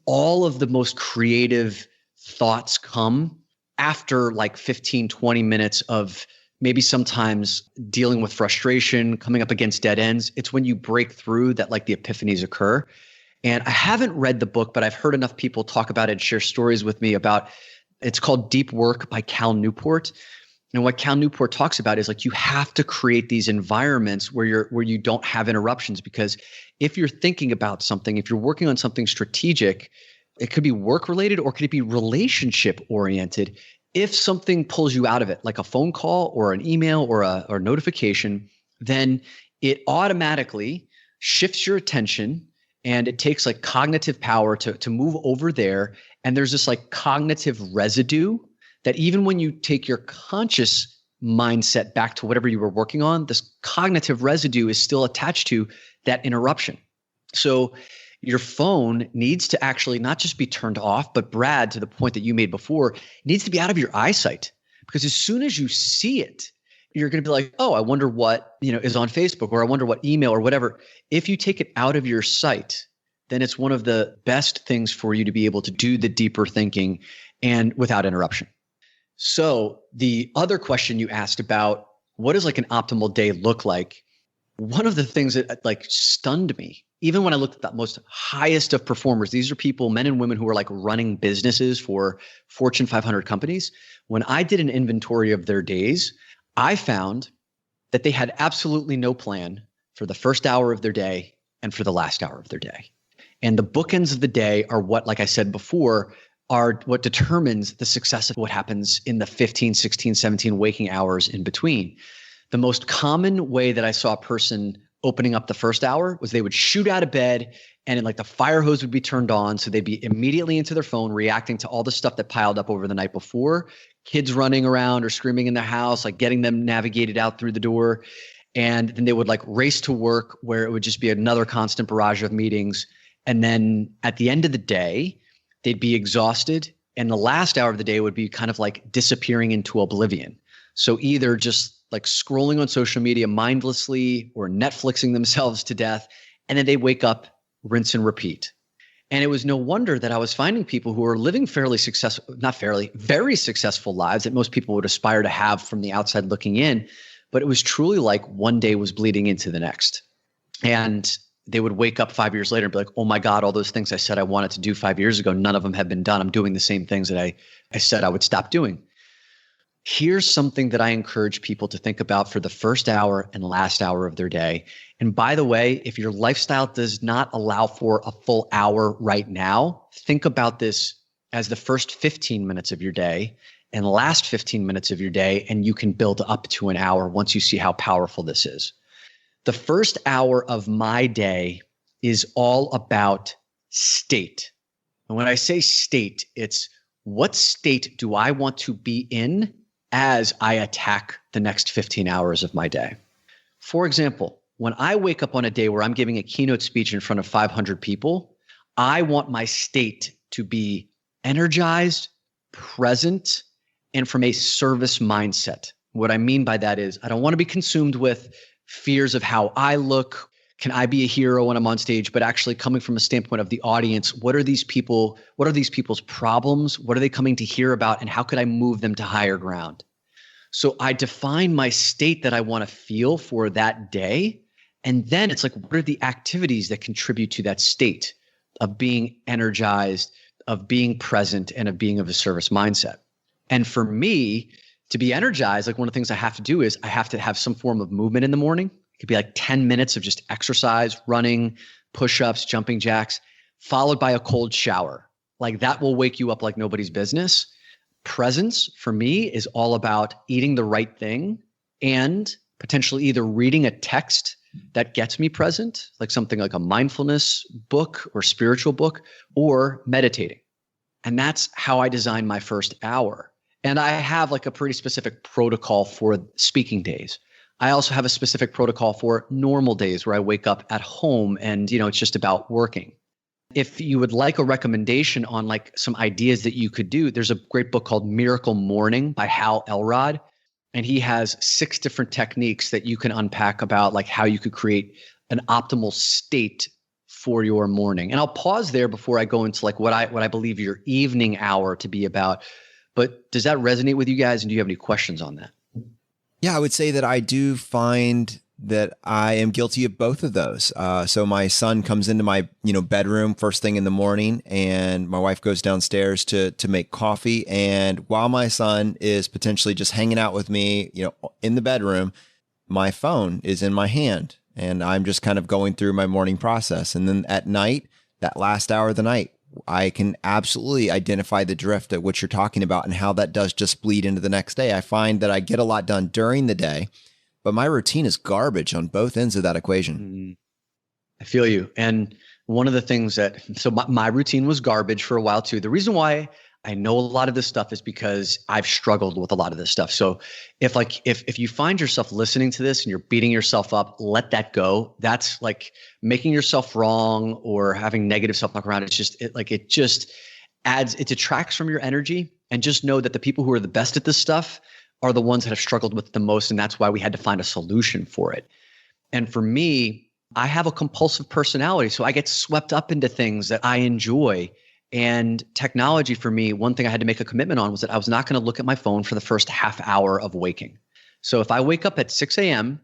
all of the most creative thoughts come after like 15, 20 minutes of maybe sometimes dealing with frustration, coming up against dead ends. It's when you break through that like the epiphanies occur. And I haven't read the book, but I've heard enough people talk about it and share stories with me about, it's called Deep Work by Cal Newport. And what Cal Newport talks about is like you have to create these environments where you don't have interruptions, because if you're thinking about something, if you're working on something strategic, it could be work related or could it be relationship oriented. If something pulls you out of it, like a phone call or an email or a notification, then it automatically shifts your attention and it takes like cognitive power to move over there. And there's this like cognitive residue that even when you take your conscious mindset back to whatever you were working on, this cognitive residue is still attached to that interruption. So your phone needs to actually not just be turned off, but Brad, to the point that you made before, it needs to be out of your eyesight, because as soon as you see it, you're going to be like, oh, I wonder what, is on Facebook, or I wonder what email or whatever. If you take it out of your sight, then it's one of the best things for you to be able to do the deeper thinking and without interruption. So the other question you asked about, what does like an optimal day look like? One of the things that like stunned me, even when I looked at the most highest of performers, these are people, men and women who are like running businesses for Fortune 500 companies. When I did an inventory of their days, I found that they had absolutely no plan for the first hour of their day and for the last hour of their day. And the bookends of the day are what, like I said before, are what determines the success of what happens in the 15, 16, 17 waking hours in between. The most common way that I saw a person opening up the first hour was they would shoot out of bed and then like the fire hose would be turned on. So they'd be immediately into their phone, reacting to all the stuff that piled up over the night before, kids running around or screaming in their house, like getting them navigated out through the door. And then they would like race to work, where it would just be another constant barrage of meetings. And then at the end of the day, they'd be exhausted. And the last hour of the day would be kind of like disappearing into oblivion. So either just like scrolling on social media mindlessly or Netflixing themselves to death. And then they wake up, rinse and repeat. And it was no wonder that I was finding people who are living very successful lives that most people would aspire to have from the outside looking in. But it was truly like one day was bleeding into the next. And they would wake up 5 years later and be like, oh my God, all those things I said I wanted to do 5 years ago, none of them have been done. I'm doing the same things that I said I would stop doing. Here's something that I encourage people to think about for the first hour and last hour of their day. And by the way, if your lifestyle does not allow for a full hour right now, think about this as the first 15 minutes of your day and last 15 minutes of your day, and you can build up to an hour once you see how powerful this is. The first hour of my day is all about state. And when I say state, it's what state do I want to be in as I attack the next 15 hours of my day? For example, when I wake up on a day where I'm giving a keynote speech in front of 500 people, I want my state to be energized, present, and from a service mindset. What I mean by that is I don't want to be consumed with fears of how I look. Can I be a hero when I'm on stage? But actually coming from a standpoint of the audience, what are these people's problems? What are they coming to hear about? And how could I move them to higher ground? So I define my state that I want to feel for that day. And then it's like, what are the activities that contribute to that state of being energized, of being present, and of being of a service mindset? And for me, to be energized, like one of the things I have to do is I have to have some form of movement in the morning. It could be like 10 minutes of just exercise, running, push-ups, jumping jacks, followed by a cold shower. Like that will wake you up like nobody's business. Presence for me is all about eating the right thing and potentially either reading a text that gets me present, like something like a mindfulness book or spiritual book, or meditating. And that's how I design my first hour. And I have like a pretty specific protocol for speaking days. I also have a specific protocol for normal days where I wake up at home and, it's just about working. If you would like a recommendation on like some ideas that you could do, there's a great book called Miracle Morning by Hal Elrod. And he has 6 different techniques that you can unpack about like how you could create an optimal state for your morning. And I'll pause there before I go into like what I believe your evening hour to be about. But does that resonate with you guys? And do you have any questions on that? Yeah, I would say that I do find that I am guilty of both of those. So my son comes into my, bedroom first thing in the morning, and my wife goes downstairs to make coffee. And while my son is potentially just hanging out with me, in the bedroom, my phone is in my hand, and I'm just kind of going through my morning process. And then at night, that last hour of the night, I can absolutely identify the drift at what you're talking about and how that does just bleed into the next day. I find that I get a lot done during the day, but my routine is garbage on both ends of that equation. I feel you. And one of the things so my routine was garbage for a while too. The reason why I know a lot of this stuff is because I've struggled with a lot of this stuff. So if you find yourself listening to this and you're beating yourself up, let that go. That's like making yourself wrong or having negative self-talk around. It just adds, it detracts from your energy. And just know that the people who are the best at this stuff are the ones that have struggled with it the most. And that's why we had to find a solution for it. And for me, I have a compulsive personality. So I get swept up into things that I enjoy. And technology for me, one thing I had to make a commitment on was that I was not going to look at my phone for the first half hour of waking. So if I wake up at 6 a.m.,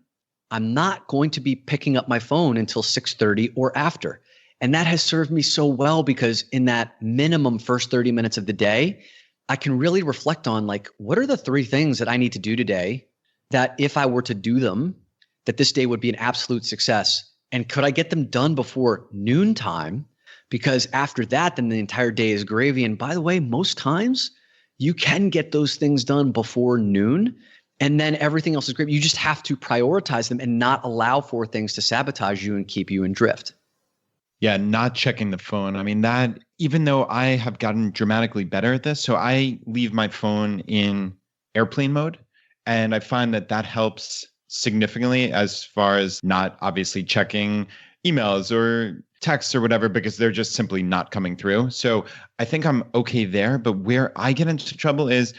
I'm not going to be picking up my phone until 6:30 or after. And that has served me so well because in that minimum first 30 minutes of the day, I can really reflect on like, what are the 3 things that I need to do today that if I were to do them, that this day would be an absolute success? And could I get them done before noontime? Because after that, then the entire day is gravy. And by the way, most times you can get those things done before noon, and then everything else is great. You just have to prioritize them and not allow for things to sabotage you and keep you in drift. Yeah, not checking the phone. I mean, that, even though I have gotten dramatically better at this, so I leave my phone in airplane mode, and I find that helps significantly as far as not obviously checking emails or texts or whatever, because they're just simply not coming through. So I think I'm okay there. But where I get into trouble is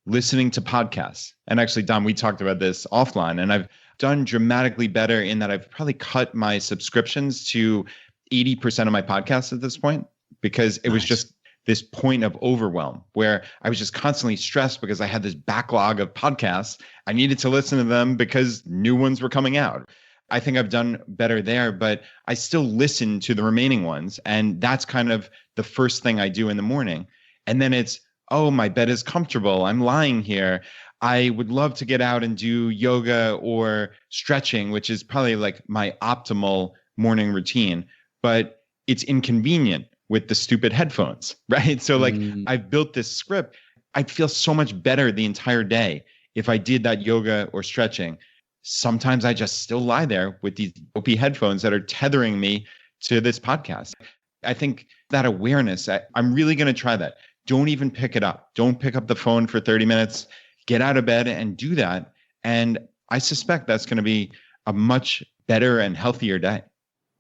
listening to podcasts. And actually, Dom, we talked about this offline, and I've done dramatically better in that I've probably cut my subscriptions to 80% of my podcasts at this point, because it was just this point of overwhelm where I was just constantly stressed because I had this backlog of podcasts. I needed to listen to them because new ones were coming out. I think I've done better there, but I still listen to the remaining ones. And that's kind of the first thing I do in the morning. And then it's, oh, my bed is comfortable. I'm lying here. I would love to get out and do yoga or stretching, which is probably like my optimal morning routine, but it's inconvenient with the stupid headphones, right? So like I've built this script. I'd feel so much better the entire day if I did that yoga or stretching. Sometimes I just still lie there with these dopey headphones that are tethering me to this podcast. I think that awareness, I'm really going to try that. Don't even pick it up. Don't pick up the phone for 30 minutes. Get out of bed and do that. And I suspect that's going to be a much better and healthier day.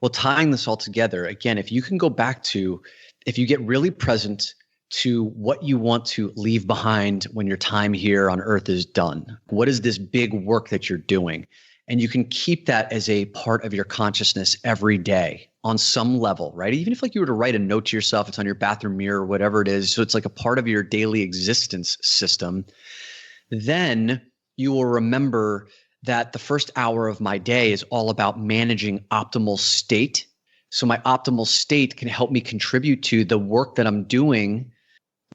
Well, tying this all together, again, if you can go back to, if you get really present to what you want to leave behind when your time here on earth is done. What is this big work that you're doing? And you can keep that as a part of your consciousness every day on some level, right? Even if like you were to write a note to yourself, it's on your bathroom mirror, whatever it is. So it's like a part of your daily existence system. Then you will remember that the first hour of my day is all about managing optimal state. So my optimal state can help me contribute to the work that I'm doing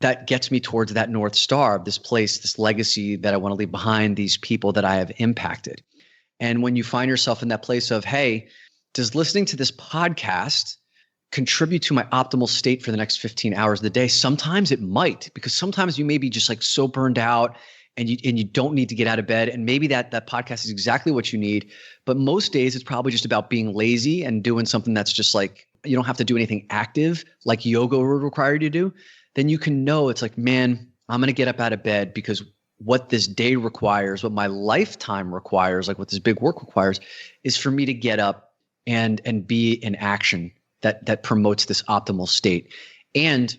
that gets me towards that North Star of this place, this legacy that I want to leave behind, these people that I have impacted. And when you find yourself in that place of, hey, does listening to this podcast contribute to my optimal state for the next 15 hours of the day? Sometimes it might, because sometimes you may be just like so burned out and you don't need to get out of bed. And maybe that podcast is exactly what you need. But most days it's probably just about being lazy and doing something that's just like, you don't have to do anything active like yoga would require you to do. Then you can know it's like, man, I'm going to get up out of bed because what this day requires, what my lifetime requires, like what this big work requires, is for me to get up and be in action that promotes this optimal state. And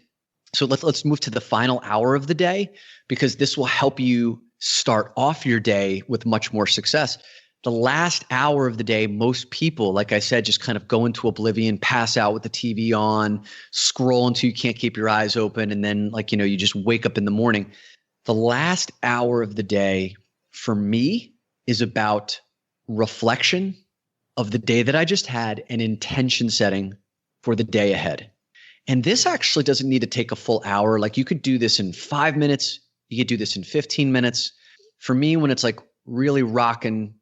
so let's move to the final hour of the day, because this will help you start off your day with much more success. The last hour of the day, most people, like I said, just kind of go into oblivion, pass out with the TV on, scroll until you can't keep your eyes open. And then you just wake up in the morning. The last hour of the day for me is about reflection of the day that I just had and intention setting for the day ahead. And this actually doesn't need to take a full hour. Like you could do this in 5 minutes. You could do this in 15 minutes. For me, when it's like really rocking,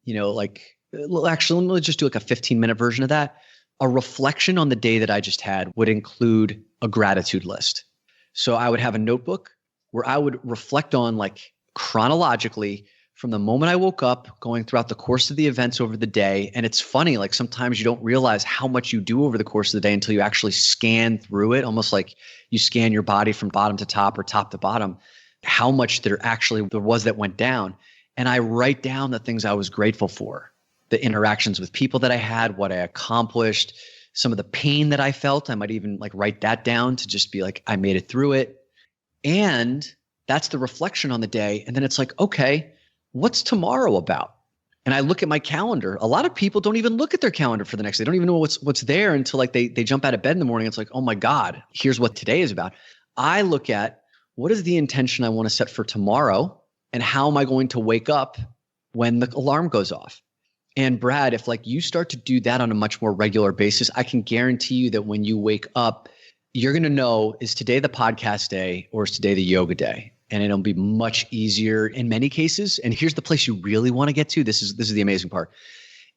actually, let me just do like a 15-minute version of that. A reflection on the day that I just had would include a gratitude list. So I would have a notebook where I would reflect on like chronologically from the moment I woke up, going throughout the course of the events over the day. And it's funny, like sometimes you don't realize how much you do over the course of the day until you actually scan through it, almost like you scan your body from bottom to top or top to bottom, how much there was that went down. And I write down the things I was grateful for, the interactions with people that I had, what I accomplished, some of the pain that I felt. I might even like write that down to just be like, I made it through it. And that's the reflection on the day. And then it's like, okay, what's tomorrow about? And I look at my calendar. A lot of people don't even look at their calendar for the next day. They don't even know what's there until like they jump out of bed in the morning. It's like, oh my God, here's what today is about. I look at what is the intention I want to set for tomorrow, and how am I going to wake up when the alarm goes off? And Brad, if like you start to do that on a much more regular basis, I can guarantee you that when you wake up, you're going to know, is today the podcast day or is today the yoga day? And it'll be much easier in many cases. And here's the place you really want to get to. This is the amazing part,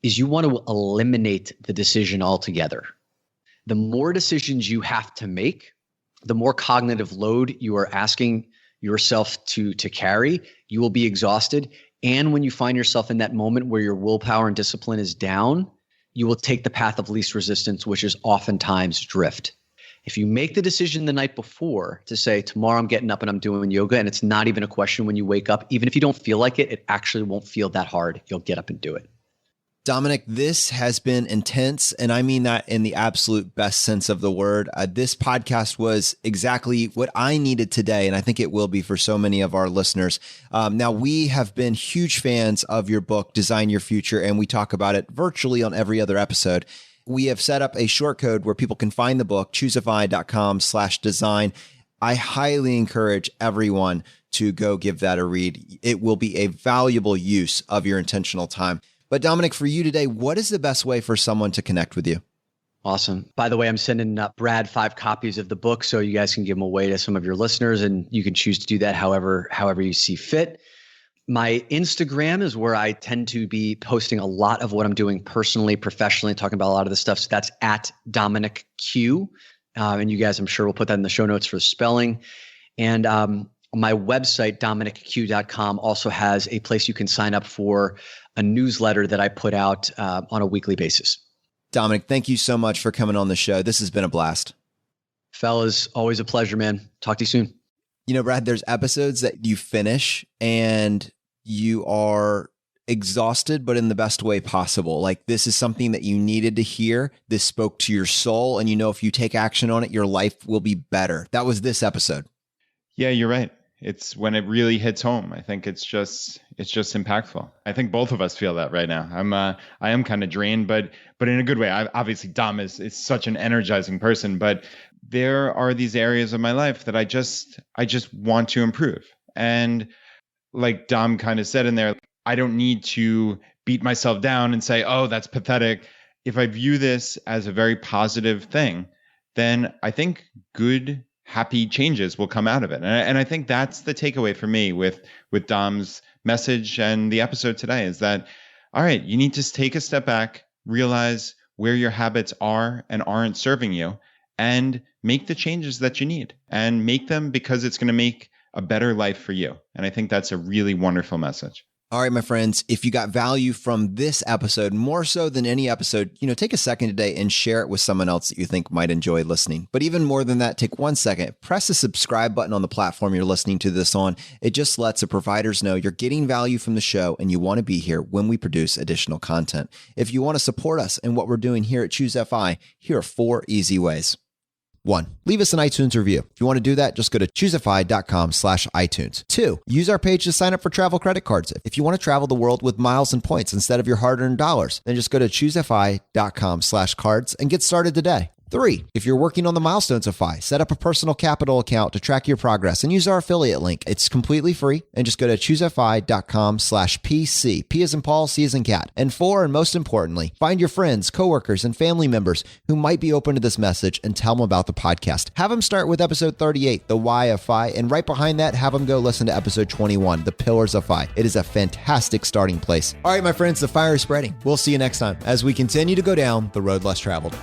is you want to eliminate the decision altogether. The more decisions you have to make, the more cognitive load you are asking yourself to carry, you will be exhausted. And when you find yourself in that moment where your willpower and discipline is down, you will take the path of least resistance, which is oftentimes drift. If you make the decision the night before to say, tomorrow I'm getting up and I'm doing yoga, and it's not even a question when you wake up, even if you don't feel like it, it actually won't feel that hard. You'll get up and do it. Dominick, this has been intense, and I mean that in the absolute best sense of the word. This podcast was exactly what I needed today, and I think it will be for so many of our listeners. Now, we have been huge fans of your book, Design Your Future, and we talk about it virtually on every other episode. We have set up a short code where people can find the book, chooseify.com/design. I highly encourage everyone to go give that a read. It will be a valuable use of your intentional time. But Dominick, for you today, what is the best way for someone to connect with you? Awesome. By the way, I'm sending Brad 5 copies of the book so you guys can give them away to some of your listeners, and you can choose to do that however you see fit. My Instagram is where I tend to be posting a lot of what I'm doing personally, professionally, talking about a lot of this stuff. So that's at Dominick Q. And you guys, I'm sure we'll put that in the show notes for the spelling. And my website, DominickQ.com, also has a place you can sign up for a newsletter that I put out on a weekly basis. Dominick, thank you so much for coming on the show. This has been a blast. Fellas, always a pleasure, man. Talk to you soon. You know, Brad, there's episodes that you finish and you are exhausted, but in the best way possible. Like, this is something that you needed to hear. This spoke to your soul. And you know, if you take action on it, your life will be better. That was this episode. Yeah, you're right. It's when it really hits home. I think it's just impactful. I think both of us feel that right now. I am kind of drained, but in a good way. Obviously Dom is such an energizing person, but there are these areas of my life that I just want to improve. And like Dom kind of said in there, I don't need to beat myself down and say, oh, that's pathetic. If I view this as a very positive thing, then I think good, happy changes will come out of it. And I think that's the takeaway for me with Dom's message and the episode today is that, all right, you need to take a step back, realize where your habits are and aren't serving you, and make the changes that you need, and make them because it's going to make a better life for you. And I think that's a really wonderful message. All right, my friends, if you got value from this episode, more so than any episode, take a second today and share it with someone else that you think might enjoy listening. But even more than that, take 1 second, press the subscribe button on the platform you're listening to this on. It just lets the providers know you're getting value from the show and you want to be here when we produce additional content. If you want to support us and what we're doing here at Choose FI, here are 4 easy ways. 1, leave us an iTunes review. If you want to do that, just go to choosefi.com/iTunes. 2, use our page to sign up for travel credit cards. If you want to travel the world with miles and points instead of your hard-earned dollars, then just go to choosefi.com/cards and get started today. 3, if you're working on the milestones of FI, set up a personal capital account to track your progress and use our affiliate link. It's completely free and just go to choosefi.com/PC. P as in Paul, C as in cat. And 4, and most importantly, find your friends, coworkers, and family members who might be open to this message and tell them about the podcast. Have them start with episode 38, The Why of FI, and right behind that, have them go listen to episode 21, The Pillars of FI. It is a fantastic starting place. All right, my friends, the fire is spreading. We'll see you next time as we continue to go down the road less traveled.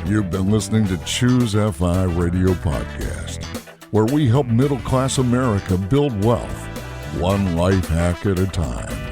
You've been listening to Choose FI Radio Podcast, where we help middle-class America build wealth, one life hack at a time.